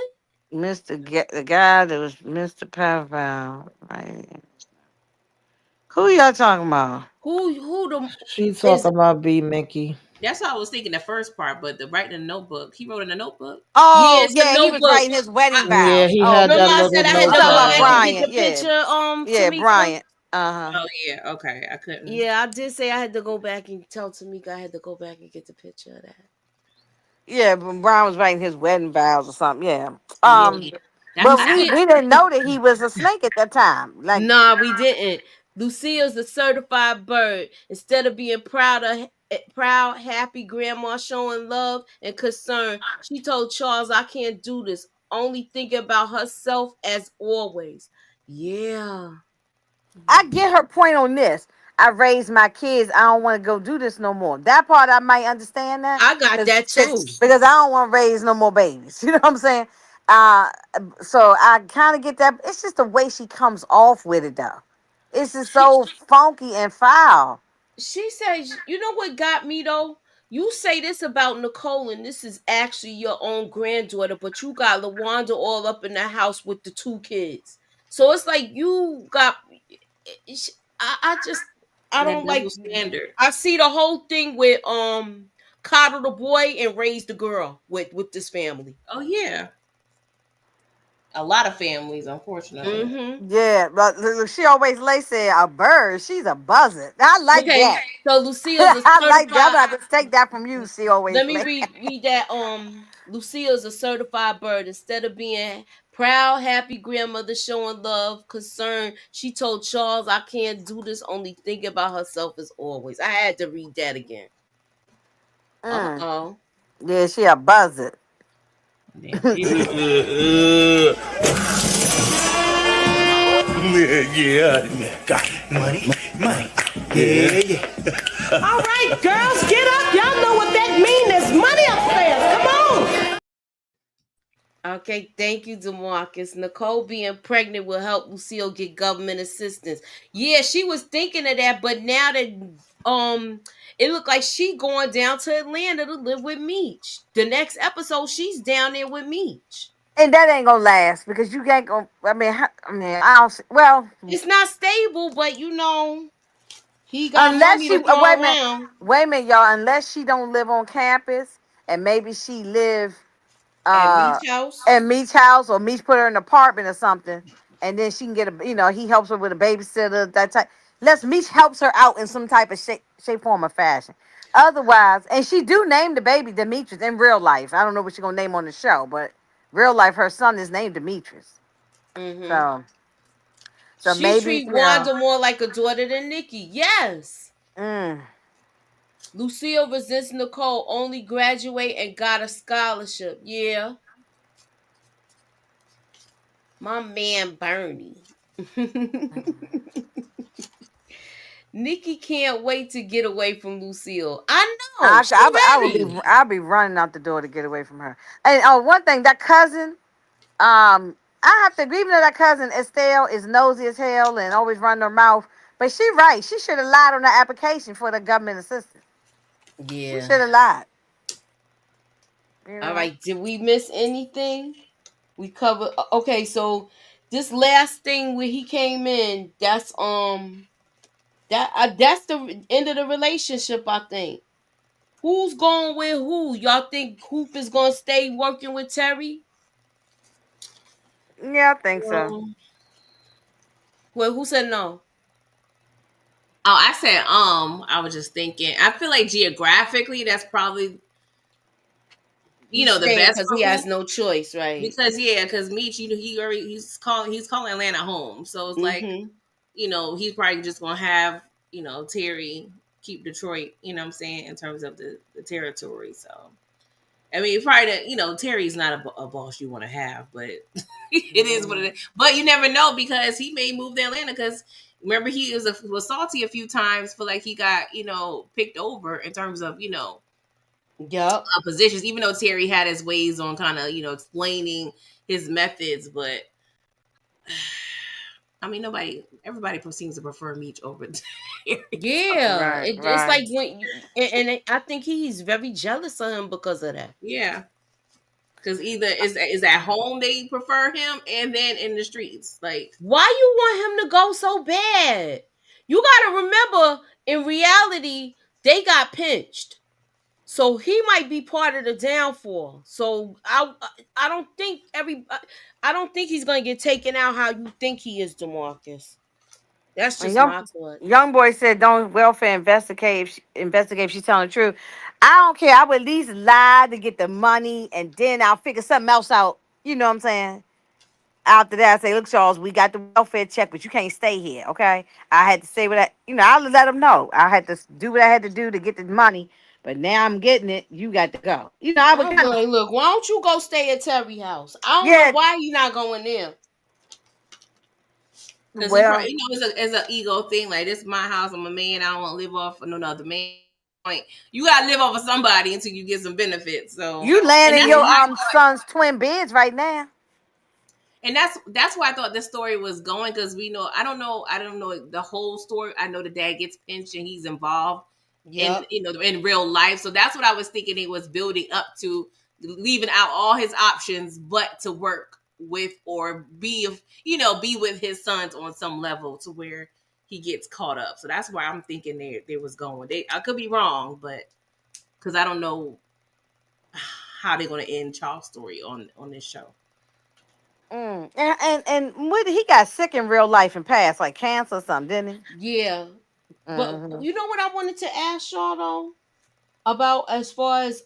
The guy that was Mr. Paval, right? Who y'all talking about? Who the She is talking about B Mickey. That's what I was thinking the first part, but the writing in the notebook, he wrote in the notebook. Oh, Yes, the yeah, he was notebook. writing his wedding Yeah, vows. he Oh, had Remember that I okay. little said I You had to talking go about back and notebook. get the Bryant? Yeah, picture, yeah, Tamika? Bryant. Uh huh. Oh yeah, okay. I couldn't. Yeah, I did say I had to go back and tell Tamika I had to go back and get the picture of that. Yeah, but Brian was writing his wedding vows or something. Yeah. Yeah, that's But I, we Lucia, we didn't know that he was a snake at that time. Like, nah, we didn't. Lucia's a certified bird. Instead of being proud, happy grandma showing love and concern, she told Charles, "I can't do this. Only thinking about herself as always." Yeah. I get her point on this. I raised my kids. I don't want to go do this no more. That part I might understand that I got that too. because I don't want to raise no more babies. You know what I'm saying? Uh, so I kind of get that. It's just the way she comes off with it, though. It's just She so funky and foul. she says, you know what got me though? You say this about Nicole, and this is actually your own granddaughter, but you got LaWanda all up in the house with the two kids. So it's like you got. I just I that don't like. double standard. I see the whole thing with coddle the boy and raise the girl with this family. Oh yeah, a lot of families, unfortunately. Mm-hmm. Yeah, but look, she always like say a bird. She's a buzzard. I like Okay, that. so Lucille's a I like that. I'm certified. gonna have to take that from you. She always Let me like. read that. Lucia's a certified bird. Instead of being proud, happy grandmother showing love, concern, she told Charles, "I can't do this. Only think about herself as always." I had to read that again. Uh Mm, oh. yeah, she a buzzard. Damn pig. Yeah, got money, money. Yeah, yeah. All right, girls, get up. Y'all know what that means. There's money upstairs. Come on. Okay, thank you, Demarcus. Nicole being pregnant will help Lucille get government assistance. Yeah, she was thinking of that, but now that it looked like she going down to Atlanta to live with Meech. The next episode, she's down there with Meech. And that ain't gonna last because you can't go. I mean, I don't. Well, It's not stable, but he got unless money she to throw wait around. a minute, y'all. Unless she don't live on campus, and maybe she live At uh Meech House. at Meech's house, or Meech put her in an apartment or something, and then she can get a. He helps her with a babysitter. That type. Let's Meech helps her out in some type of shape, form, or fashion. Otherwise, and she do name the baby Demetrius in real life. I don't know what she's gonna name on the show, but real life, her son is named Demetrius. Mm-hmm. So She maybe treat Wanda more like a daughter than Nikki. Yes. Mm, Lucille resents Nicole, only graduate and got a scholarship. Yeah. My man Bernie. Nikki can't wait to get away from Lucille. I know she ready. I'll be running out the door to get away from her. And one thing, that cousin, I have to agree, even though that cousin Estelle is nosy as hell and always running her mouth, but she right. She should have lied on the application for the government assistance. She Yeah. should have lied. You All know. right. Did we miss anything? We covered. Okay, so this last thing where he came in, that's that's the end of the relationship. I think. Who's going with who? Y'all think Hoop is gonna stay working with Terry? Yeah, I think so. Um, well, who said no? Oh, I said I was just thinking. I feel like geographically, that's probably He's the staying best because for he has Hoop. no choice, right? Because Meech, he's calling Atlanta home. So it's like, Mm-hmm. he's probably just gonna have, Terry keep Detroit, you know what I'm saying, in terms of the territory. So I mean, probably Terry's not a boss you want to have, but it is what it is. But you never know, because he may move to Atlanta, because remember he was salty a few times for, like, he got picked over in terms of Yep. positions, even though Terry had his ways on kind of explaining his methods. But I mean, everybody seems to prefer Meech over Terry. So, Yeah. Right, It's right. like and I think he's very jealous of him because of that. yeah, because either is at home they prefer him, and then in the streets, like, Why you want him to go so bad? You got to remember, in reality, they got pinched. So he might be part of the downfall. So I don't think I don't think he's gonna get taken out how you think he is, DeMarcus. That's And just my thought. young boy said, "Don't welfare investigate if she's telling the truth." I don't care. I would at least lie to get the money, and then I'll figure something else out. You know what I'm saying? After that, I say, "Look, Charles, we got the welfare check, but you can't stay here." Okay? I had to say what I let them know. I had to do what I had to do to get the money, but now I'm getting it. You got to go. I would I'm kind of, like, look, why don't you go stay at Terry house? I don't know yeah. why you not going there. because he probably Well, it's an ego thing. Like, this is my house. I'm a man. I don't want to live off of no other man. Like, you gotta live off of somebody until you get some benefits. So, you laying and in that's your why son's twin beds right now. and that's why I thought this story was going, because I don't know the whole story. I know the dad gets pinched and he's involved in Yep. in real life. So that's what I was thinking it was building up to, leaving out all his options, but to work with, or be with his sons on some level to where he gets caught up. So that's why I'm thinking they was going. I could be wrong, but because I don't know how they're going to end Charles' story on this show. And what, he got sick in real life and passed, like cancer or something, didn't Yeah. he? But Hmm. you know what I wanted to ask y'all though? About as far as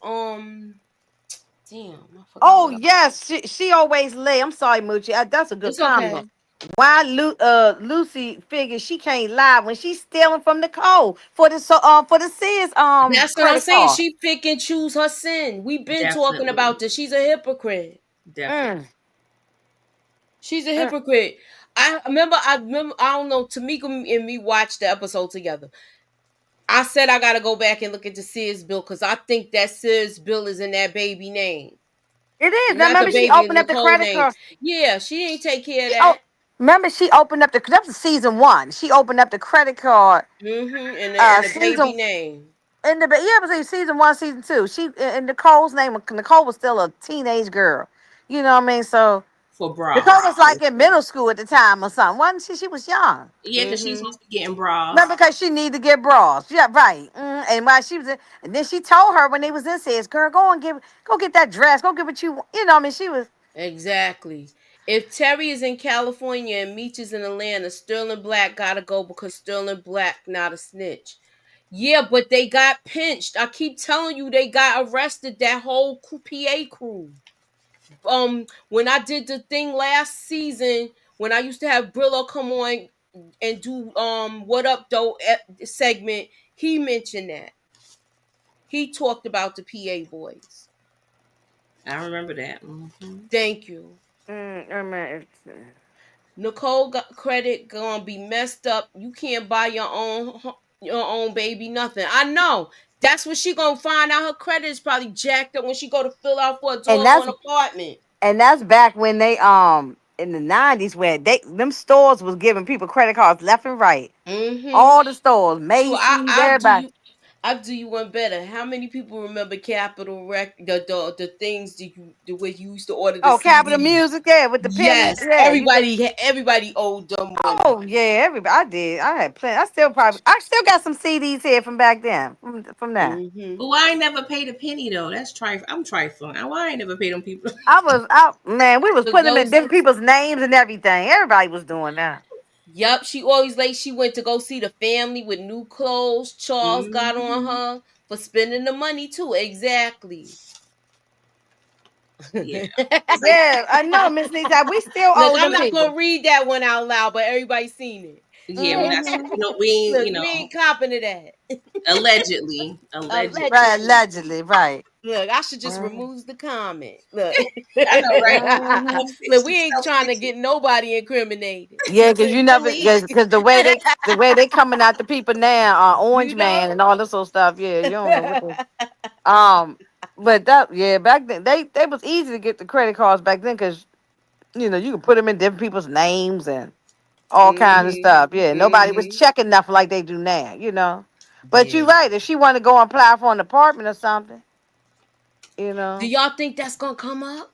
damn, I forgot Oh what I yes, she always lay. I'm sorry, Moochie. That's a good It's combo. okay. Why Lucy figures she can't lie when she's stealing from Nicole for the Sears That's what I'm credit saying. card. She pick and choose her sin. We've been talking Definitely. about this. She's a hypocrite. Definitely. Mm, She's a mm. hypocrite. I remember I don't know, Tamika and me watched the episode together. I said I gotta go back and look at the Sears bill because I think that Sears bill is in that baby name. It is. Now Not the remember she baby, opened up the Nicole credit name. card. Yeah, she didn't take care of She, oh, that. remember she opened up that was season one. She opened up the credit card. Mm-hmm. And the baby Season name. in the yeah, it was in season one, season two. She in Nicole's name. Nicole was still a teenage girl. You know what I mean? So For Nicole bras. was like in middle school at the time or something, wasn't she? She was young. Yeah, because she was Mm-hmm. supposed to be getting bras. Not because she needed to get bras. Yeah, right. And while she was in, and then she told her when they was in, says, "Girl, go get that dress. Go get what you want." You know, what I mean, she was. Exactly. If Terry is in California and Meech is in Atlanta, Sterling Black gotta go because Sterling Black not a snitch. Yeah, but they got pinched. I keep telling you, they got arrested. That whole PA crew. When I did the thing last season, when I used to have Brillo come on and do "What Up Though" segment, he mentioned that. He talked about the PA boys. I remember that. Hmm. Thank you. I mean, Nicole got credit gonna be messed up. You can't buy your own baby nothing. I know. That's what she gonna find out. Her credit is probably jacked up when she go to fill out for a And that's doggone apartment. back when they in the 90s where them stores was giving people credit cards left and right. Mm-hmm. All the stores, True. Macy's, everybody. I'll do you one better. How many people remember Capitol Rec the things that the way you used to order the Oh, Capital CDs? Music, yeah, with the pennies. Yes. Yeah, you could. Everybody owed them money. Oh yeah, everybody. I did. I had plenty. I still got some CDs here from back then. From that. Mm-hmm. Well, I ain't never paid a penny though. That's I'm trifling. Why I ain't never paid them people? I was out, man. We was Look, putting them in those different people's names and everything. Everybody was doing that. Yup, she always like she went to go see the family with new clothes. Charles got on Mhm. her for spending the money too. Exactly. Yeah. Yeah, I know, Miss Nita. We still Look, owe I'm them not people. gonna read that one out loud, but everybody's seen it. Yeah, we not. Hmm. We ain't. Look, we ain't copping to that. Allegedly. Right, Allegedly. allegedly, right. Look, I should just Mhm. remove the comment. Look. I know, right? Mhm. Look, we ain't trying to get nobody incriminated. Yeah, because you never, Delete. because the way they coming at the people now, Orange You Man know? and all this old stuff. Yeah, you don't know what but that, yeah, back then they was easy to get the credit cards back then because you could put them in different people's names and all kinds of Mm-hmm. stuff. Yeah, nobody was Mm-hmm. checking nothing like they do now. But Yeah. you're right. If she want to go and apply for an apartment or something, Do y'all think that's gonna come up?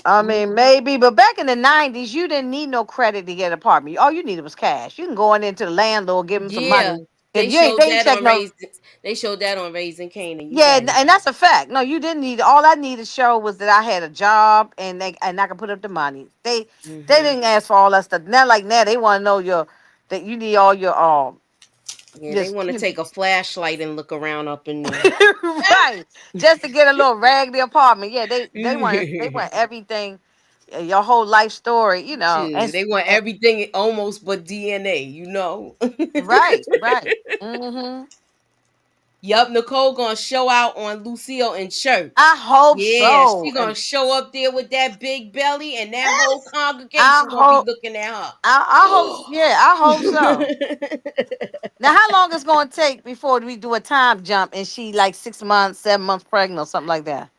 I mean, maybe, but back in the 90s, you didn't need no credit to get an apartment. All you needed was cash. You can go in into the landlord, give him some Yeah. money. They If you ain't, showed they ain't that check on no. Raising Canaan. You Yeah, right. and that's a fact. No, you didn't need. All I needed to show was that I had a job and I could put up the money. They Mm-hmm. didn't ask for all that stuff. Now, like now, they want to know that you need all your Yeah, they just want to take a flashlight and look around up in there. right, just to get a little raggedy apartment. Yeah, they want everything, your whole life story. True. They want everything almost but DNA, you know? Right, right. Hmm. Yup, Nicole gonna show out on Lucille in church. I hope Yeah, so. she gonna show up there with that big belly and that whole I congregation gonna be hope. looking at her. I hope. Yeah, I hope so. Now, how long it's gonna take before we do a time jump and she like 6 months, 7 months pregnant or something like that?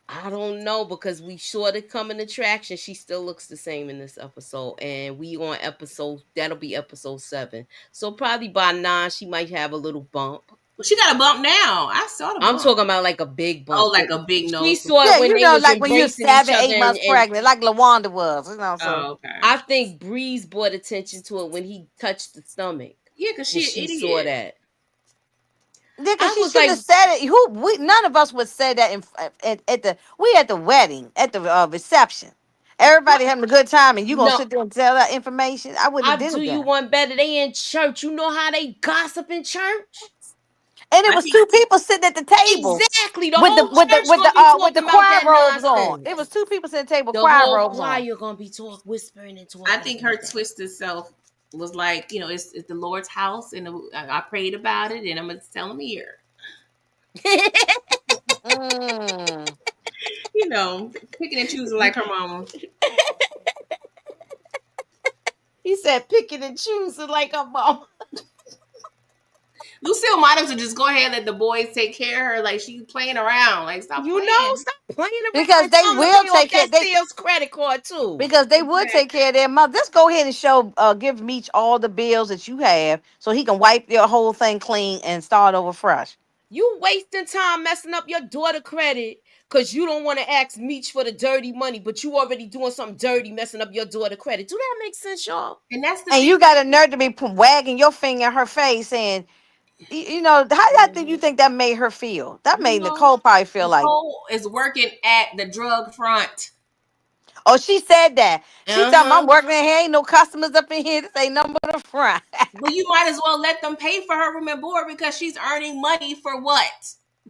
I don't know because we saw the coming attraction. She still looks the same in this episode, and we on episode that'll be episode 7. So probably by 9 she might have a little bump. Well, she got a bump now. I saw the I'm bump. talking about like a big Oh, bump. like a big She nose. saw it Yeah, when they was like when you're embracing each seven, other, 8 months and pregnant, like LaWanda was. So Oh, okay. I think Breeze brought attention to it when he touched the stomach. Yeah, because And she an she saw idiot. that. yeah, because I she was shouldn't like, have said it. None of us would say that at the wedding at the reception. Everybody having a good time, and you gonna no, sit there and tell that information? I wouldn't I have do did you that. one better. They in church. You know how they gossip in church? And it I was think two people sitting at the table Exactly. The with the whole with the church with gonna the be with the talking about choir that robes on. It nonsense. was two people sitting at the table, The choir whole robes on. choir gonna be whispering and I talking think her about that. twisted self was like, it's the Lord's house, and I prayed about it, and I'm gonna tell him here. Mm. Picking and choosing like her mama. He said picking and choosing like a mom. Lucille might as well just go ahead and let the boys take care of her. Like she's playing around. Like stop You know, playing. stop playing around Because and they tell them to will pay off take care. that Sears credit card too. Because they would Exactly. take care of their mother. Let's go ahead and give Meech all the bills that you have, so he can wipe your whole thing clean and start over fresh. You wasting time messing up your daughter credit because you don't want to ask Meech for the dirty money, but you already doing something dirty messing up your daughter credit. Do that make sense, y'all? And that's the And thing. you got a nerve to be wagging your finger in her face, and how do you think that made her feel? That You made know, Nicole probably feel like, Nicole is working at the drug front. oh, she said that. She thought I'm Uh-huh. working in here, ain't no customers up in here. This ain't nothing but a front. Well, you might as well let them pay for her room and board because she's earning money for what?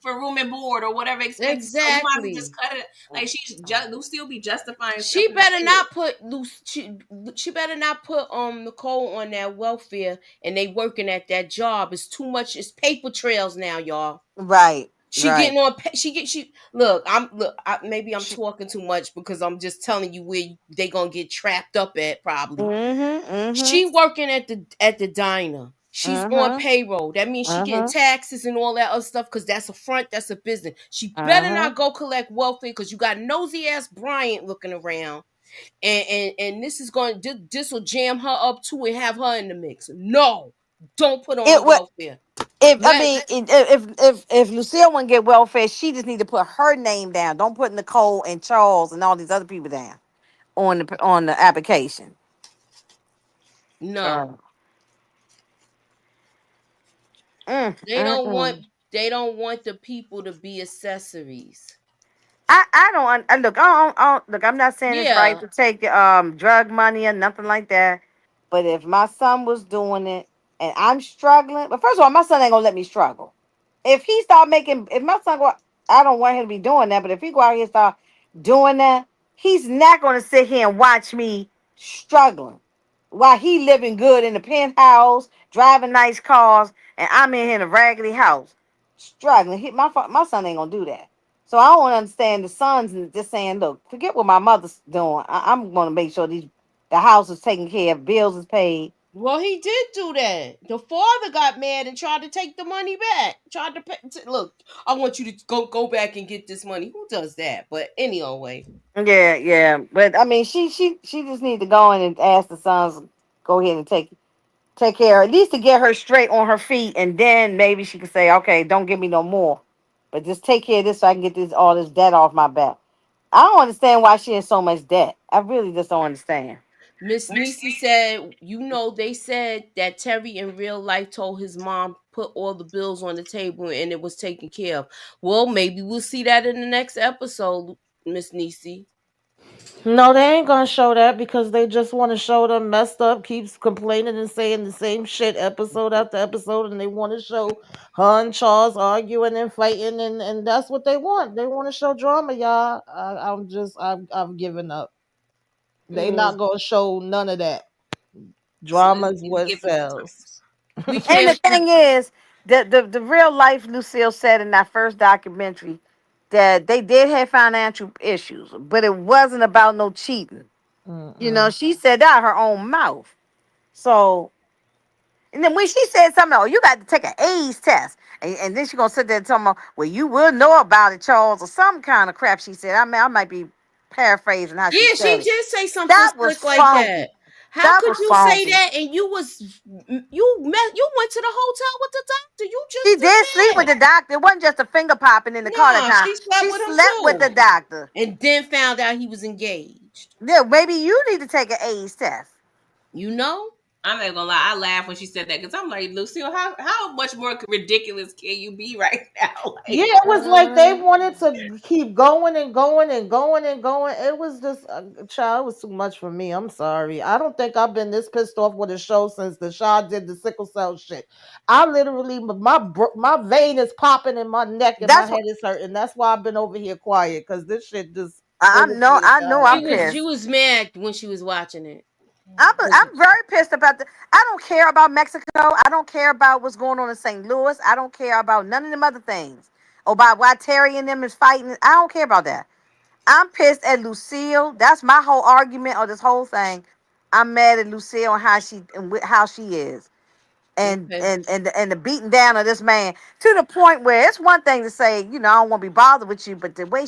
For room and board or whatever expenses. So you might as well Exactly. just cut it. Like they'll still be justifying stuff. She in the better spirit. not put she better not put Nicole on that welfare and they working at that job. It's too much. It's paper trails now, y'all. Right. She Right. getting on. She look. Maybe I'm talking too much because I'm just telling you where they gonna get trapped up at probably. Mm-hmm. Mm-hmm. She working at the diner. She's on Mm-hmm. payroll. That means she getting Mm-hmm. taxes and all that other stuff because that's a front. That's a business. She better Mm-hmm. not go collect welfare because you got nosy ass Bryant looking around, and this is going. This will jam her up too and have her in the mix. No, don't put her It on would. welfare. If I Let mean, if Lucille want to get welfare, she just need to put her name down. Don't put Nicole and Charles and all these other people down on the application. no. Uh, mm, They mm, don't want mm. they don't want the people to be accessories. I don't look. Look. I'm not saying it's right Yeah. to take drug money or nothing like that. But if my son was doing it and I'm struggling, but first of all, my son ain't gonna let me struggle. If he start making, if my son go, I don't want him to be doing that. But if he go out here and start doing that, he's not gonna sit here and watch me struggling while he living good in the penthouse, driving nice cars, and I'm in here in a raggedy house struggling. My son ain't gonna do that. So I don't understand the sons and just saying, look, forget what my mother's doing. I'm gonna make sure the house is taken care of, bills is paid. Well, he did do that. The father got mad and tried to take the money back. Tried to pay. Look, I want you to go back and get this money. Who does that? But anyway, Yeah, yeah. But I mean, she just need to go in and ask the sons go ahead and take care, at least to get her straight on her feet, and then maybe she could say, okay, don't give me no more, but just take care of this so I can get this all this debt off my back. I don't understand why she in so much debt. I really just don't understand. Miss Niecy said, they said that Terry in real life told his mom put all the bills on the table and it was taken care of. Well, maybe we'll see that in the next episode, Miss Niecy. No, they ain't gonna show that because they just want to show them messed up, keeps complaining and saying the same shit episode after episode, and they want to show her and Charles arguing and fighting, and that's what they want. They want to show drama, y'all. I've given up. They Mm, not gonna show none of that. So Drama is it's what giving sells. we And the can't. thing is, the real life Lucille said in that first documentary that they did have financial issues, but it wasn't about no cheating. Mm-mm. She said that out her own mouth. So, and then when she said something, oh, you got to take an AIDS test. And then she gonna sit there and tell me, well, you will know about it, Charles, or some kind of crap she said. I mean, I might be paraphrasing how she Yeah, she said it. did say something That was slick like funky. that. How That could was you say funky. that and you went to the hotel with the doctor? You just She did did sleep with that. the doctor. It wasn't just a finger popping in the car that Nah, time. she slept She with him slept with the too. doctor. And then found out he was engaged. Yeah, maybe you need to take an AIDS test. You know? I'm not gonna lie, I laughed when she said that because I'm like, Lucille, how much more ridiculous can you be right now? Yeah, Like, it was like they wanted to keep going and going and going and going. It was just, child, it was too much for me. I'm sorry. I don't think I've been this pissed off with a show since the Shaw did the sickle cell shit. I literally, my vein is popping in my neck and my That's head what is hurting. That's why I've been over here quiet because this shit just I know. irritated I the know. hell I'm out of me. She pissed. was mad when she was watching it. I'm very pissed about the. I don't care about Mexico. I don't care about what's going on in St. Louis. I don't care about none of them other things. Or about why Terry and them is fighting. I don't care about that. I'm pissed at Lucille. That's my whole argument of this whole thing. I'm mad at Lucille and how she is, and Okay. the beating down of this man to the point where it's one thing to say, I don't want to be bothered with you, but the way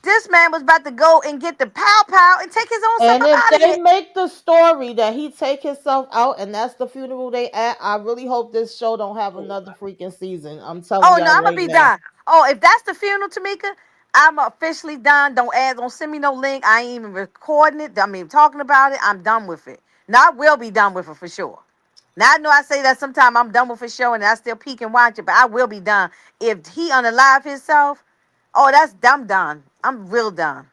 this man was about to go and get the pow pow and take his own self And up if out of they here. make the story that he take himself out and that's the funeral they at, I really hope this show don't have another freaking season. I'm telling Oh no, y'all I'm gonna right be now. done. Oh, if that's the funeral, Tamika, I'm officially done. Don't send me no link. I ain't even recording it. I mean, talking about it. I'm done with it. Now I will be done with it for sure. Now I know I say that sometime I'm done with a show and I still peek and watch it, but I will be done. If he unalive himself, oh, I'm done. I'm real done.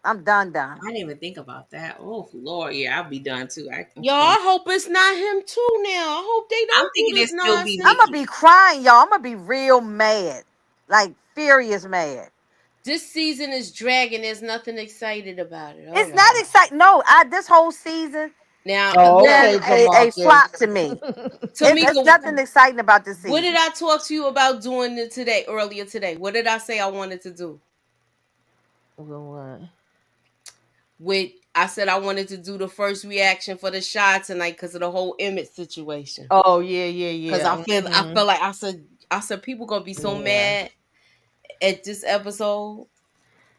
I'm done. I didn't even think about that. Oh Lord, yeah, I'll be done too. Y'all, I hope it's not him too now. I hope they I'm don't do thinking it this still be I'm nonsense. gonna Nikki. be crying, y'all. I'm gonna be real mad, like furious mad. This season is dragging. There's nothing excited about it. All It's not right. exciting. No, this whole season. Now, Oh, what okay, Then a Jamarcus. flop to me. It's Tamika, nothing exciting about this what did season. I talk to you about doing earlier today? What did I say I wanted to do? What? I said I wanted to do the first reaction for the shot tonight because of the whole Emmett situation. Oh yeah, yeah, Because yeah. I feel like I said people gonna be so Yeah. mad at this episode,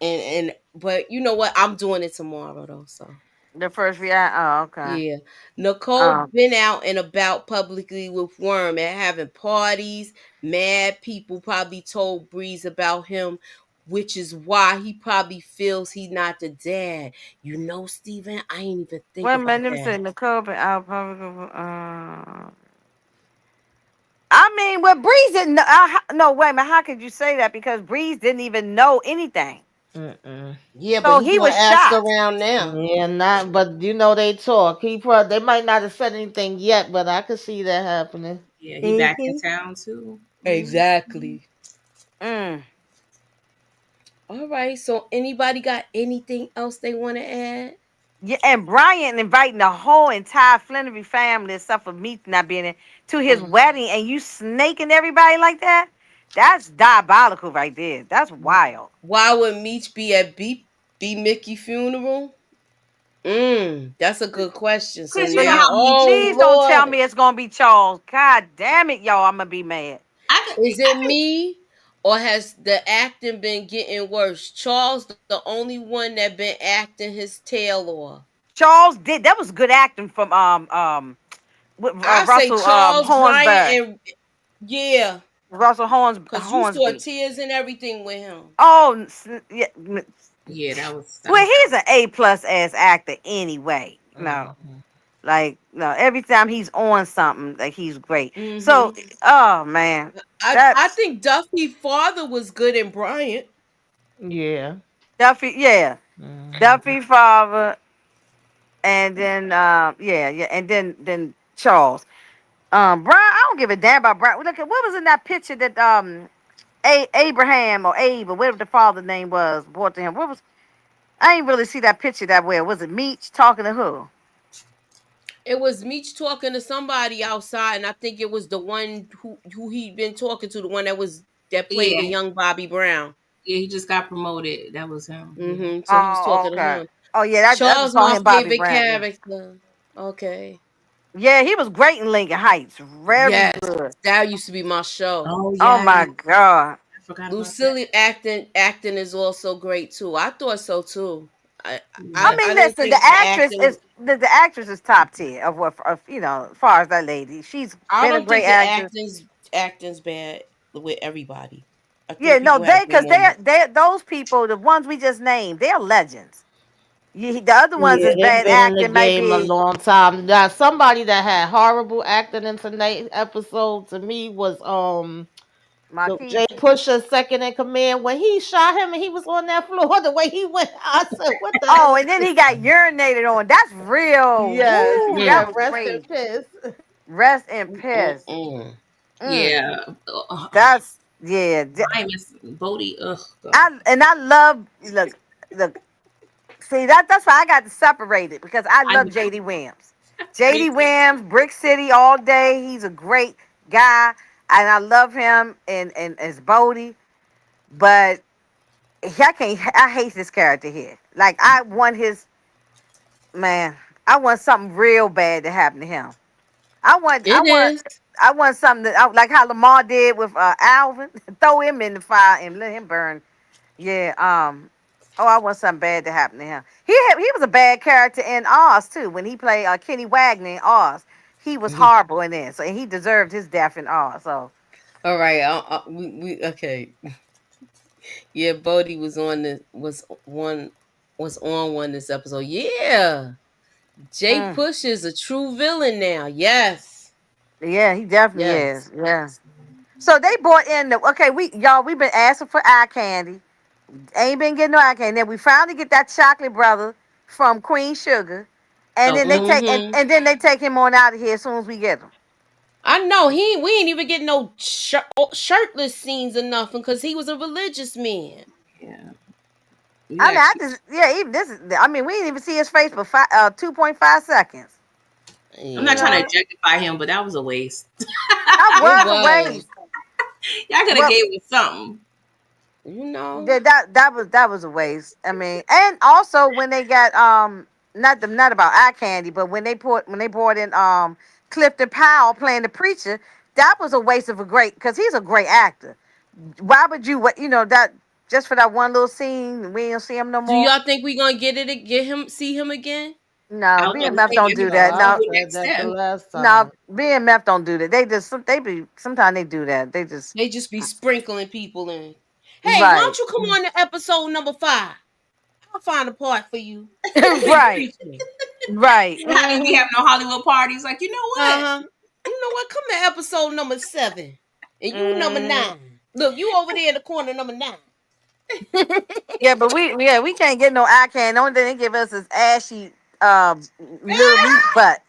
and but you know what? I'm doing it tomorrow though. So The first react. Oh, okay. yeah, Nicole Um, been out and about publicly with Worm and having parties. Mad people probably told Breeze about him, which is why he probably feels he not the dad. You know, Steven, I ain't even think wait a minute. about Let me that. see. Nicole been out public. I mean, well, Breeze didn't. No, wait a minute. How could you say that? Because Breeze didn't even know anything. Mm-mm. Yeah, but So he he gonna was ask shocked. around now. Yeah, not. But you know they talk. They might not have said anything yet, but I could see that happening. Yeah, he back in Mm-hmm. town too. Exactly. Mm. All right. So anybody got anything else they want to add? Yeah, and Brian inviting the whole entire Flannery family, except for me not being there, to his wedding, and you snaking everybody like that. That's diabolical right there. That's wild. Why would Meech be at B Mickey funeral? That's a good question. So Because you So know now, you how Meech oh please don't tell Lord, me it's gonna be Charles. God damn it, y'all! I'm gonna be mad. is it me or has the acting been getting worse? Charles, the only one that been acting his tail off. Charles did that was good acting from with, I say Russell Charles Bryant Hornsby. and yeah, Russell cause you saw Hornsby. tears and everything with him. Oh, yeah. yeah, that Well, was he's an A+ ass actor anyway. No, Mhm. like no. Every time he's on something, like he's great. So, Mm-hmm. oh man, I that's think Duffy father was good in Bryant. Yeah. Duffy. Yeah, Mhm. Duffy father, and then yeah, and then Charles. Brian, I don't give a damn about Brian. Look at what was in that picture that Abraham or Abe or whatever the father's name was brought to him. What was I ain't really see that picture that well. Was it Meech talking to who? It was Meech talking to somebody outside, and I think it was the one who he'd been talking to, the one that played the yeah, young Bobby Brown. yeah. He just got promoted. That was him. Yeah. So he was Oh, talking to okay. him. Oh yeah, I just Charles, saw my him, Bobby favorite Brown. Yeah. character. Okay. Yeah, he was great in Lincoln Heights. Very Yes, good. that used to be my show. Oh Oh yeah, my God. I forgot about that. Lucille acting is also great too. I thought so too. I I I, Yeah. I mean, didn't listen, think the acting. the actress is top tier of what of as far as that lady. She's I been a don't great think the actress. acting's bad with everybody. I Yeah, think no, people have good because moments. they those people, the ones we just named, they're legends. The other ones Yeah, is they've bad been in the acting. Might game a be long time. Now, somebody that had horrible acting in tonight's episode to me was Jay Marquise. Pusher's second in command when he shot him and he was on that floor. The way he went, I said, "What the hell Oh, is and then this?" he got urinated on. That's real. Yes, Woo, Mm. that yeah. was Rest in crazy. piss. Rest in piss. Mm-mm. Mm, Yeah. that's yeah. Brian Miss Bodie. Ugh. God. I love look. See that's why I got to separate it because I I love JD Williams. me JD too. Williams, Brick City all day. He's a great guy, and I love him and as Bodie. But I can't. I hate this character here. Like I want his man. I want something real bad to happen to him. I want. I It want. is. I want something like how Lamar did with Alvin. Throw him in the fire and let him burn. Yeah. Oh, I want something bad to happen to him. He was a bad character in Oz too. When he played Kenny Wagner in Oz, he was horrible in there. So he deserved his death in Oz. So All right. We okay. Yeah, Bodie was on one this episode. Yeah, Jay mm, Push is a true villain now. Yes, yeah, he definitely yes. is. Yeah. So they brought in the okay. We've been asking for eye candy. Ain't been getting no eye candy. Then we finally get that chocolate brother from Queen Sugar, and Oh, then they good. take Mm-hmm. and then they take him on out of here as soon as we get him. I know we ain't even getting no shirtless scenes or nothing because he was a religious man. Yeah. You I mean, got I just yeah. Even this is. I mean, we didn't even see his face for 2.5 seconds. I'm not You trying to know, objectify him, but that was a waste. that It was a was, waste. Y'all could have Well, gave us something. you know. that was a waste. I mean, and also when they got not about eye candy, but when they brought in Clifton Powell playing the preacher, that was a waste of a great because he's a great actor. Why would you that just for that one little scene? We don't see him no Do more. y'all think we gonna see him again? No, I was about to BMF say don't maybe do the that. I No, following said next that the step. last no, time. BMF don't do that. They be sometimes they do that. They just They just be sprinkling people in. Hey, why right, don't you come on to episode number 5? I'll find a part for you. You be right, preaching. right. How they be Mhm. having no Hollywood parties? Like, you know what? Uh-huh. You know what? Come to episode number 7. And you number Mhm. 9. Look, you over there in the corner, number 9. But we can't get no eye candy. The only thing they give us is ashy little meat butt.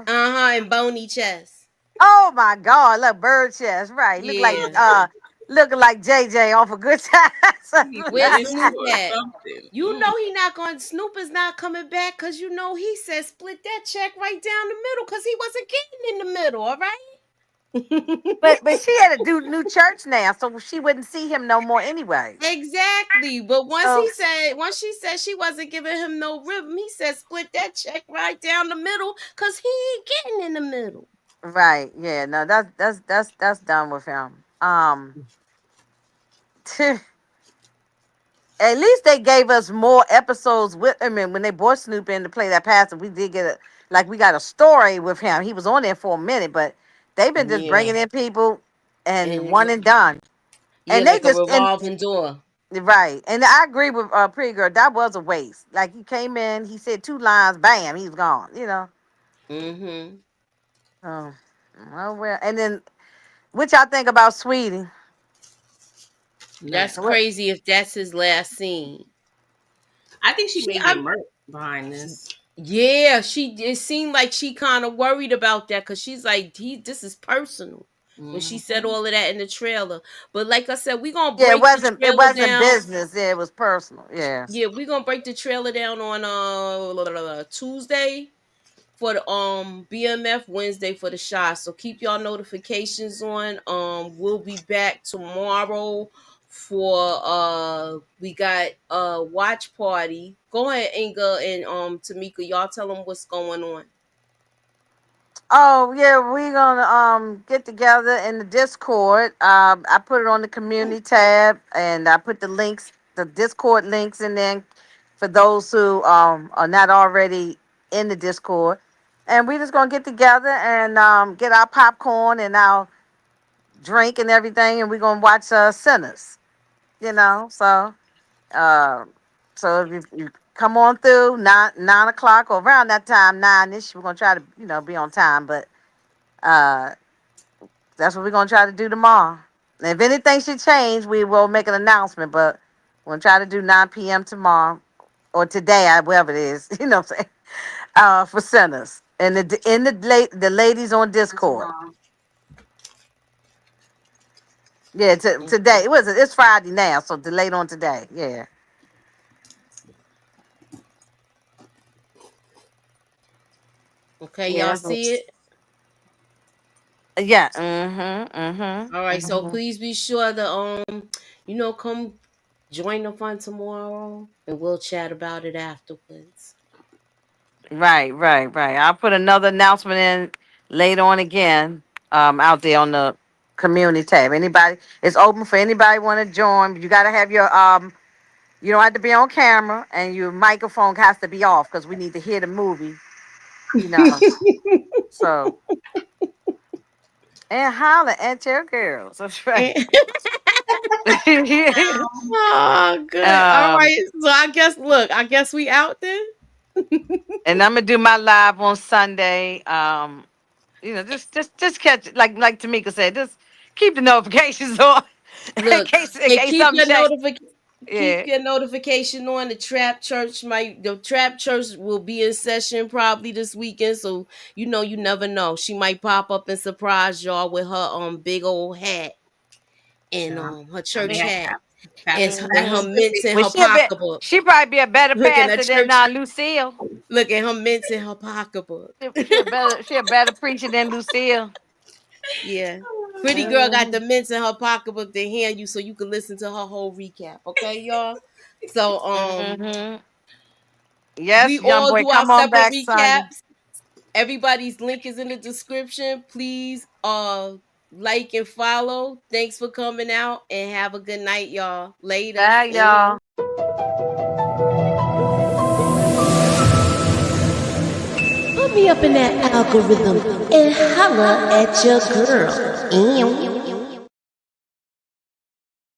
Uh-huh, and bony chest. Oh my God, look bird chest, right? Yeah. Looking like JJ off a good You need to Where's tissue time. Snoop or at? something. You know he not going. Snoop is not coming back because you know he said split that check right down the middle because he wasn't getting in the middle. All right. But she had to do new church now, so she wouldn't see him no more anyway. Exactly. But So once she said she wasn't giving him no rhythm, he said split that check right down the middle because he ain't getting in the middle. right, yeah, no, that's done with him. At least they gave us more episodes with him. And when they brought Snoop in to play that pastor, we did get we got a story with him. He was on there for a minute, but they've been just Yeah. bringing in people and And one and done. yeah, And they like a just and revolving door. right. And I agree with Pretty Girl. That was a waste. Like he came in, he said 2 lines, bam, he's gone. Mm-hmm. Oh, oh well. And then what y'all think about Sweetie? That's Nuts. crazy if that's his last scene. I think she She, may get I, murked behind this. yeah, she. It seemed like she kind of worried about that because she's like, this is personal. When she said Mhm. all of that in the trailer, but like I said, we gonna Yeah, it break the wasn't it trailer wasn't down. business. Yeah, it was personal. Yeah. Yeah, we gonna break the trailer down on Tuesday for the BMF, Wednesday for the shot. So keep y'all notifications on. We'll be back tomorrow for we got watch party. Go ahead, Inga and Tamika. Y'all tell them what's going on. Oh yeah, we're gonna get together in the Discord. I put it on the community tab, and I put the Discord links in there for those who are not already in the Discord. And we're just gonna get together and get our popcorn and our drink and everything, and we're gonna watch Sinners. So uh, if you come on through 9 o'clock or around that time 9ish, we're gonna try to be on time, but. Uh, That's what we're gonna try to do tomorrow. If anything should change, we will make an announcement. But we're gonna try to do 9 p.m. tomorrow or today, whatever it is. You know what I'm saying? For centers and the ladies on Discord. Tomorrow. Yeah, today. It's Friday now, so delayed on today. Yeah. Okay, y'all Yeah. see it. Yeah. Mm-hmm. Mm-hmm. All right, so Mm-hmm. please be sure to come join the fun tomorrow, and we'll chat about it afterwards. Right. Right. Right. I'll put another announcement in later on again. Out there on the community tab. Anybody, it's open for anybody want to join. You got to have your You don't have to be on camera, and your microphone has to be off because we need to hear the movie. You know. So and holler at your girls. That's right. Oh, good. All um, right. So I guess we out then. and I'm gonna do my live on Sunday. Just catch it, like Tamika said, just keep the notifications on in Look, case and something change. keep Yeah. your notification on. The trap church will be in session probably this weekend. So you never know. She might pop up and surprise y'all with her big old hat and Yeah. her I may church have to hat. and her Mhm. mints in Well, her pocketbook. she probably be a better Look in a pastor than church. Lucille. Look at her mints in her pocketbook. She a better preacher than Lucille. Yeah. Pretty girl got the mints in her pocketbook to hand you so you can listen to her whole recap. Okay, y'all? So Mm-hmm. we Yes, young all boy, do our come on separate back, Sonny. recaps. Everybody's link is in the description. Please like and follow. Thanks for coming out and have a good night, y'all. Later. Bye, y'all. Put me up in that algorithm and holla at your girl. Ew.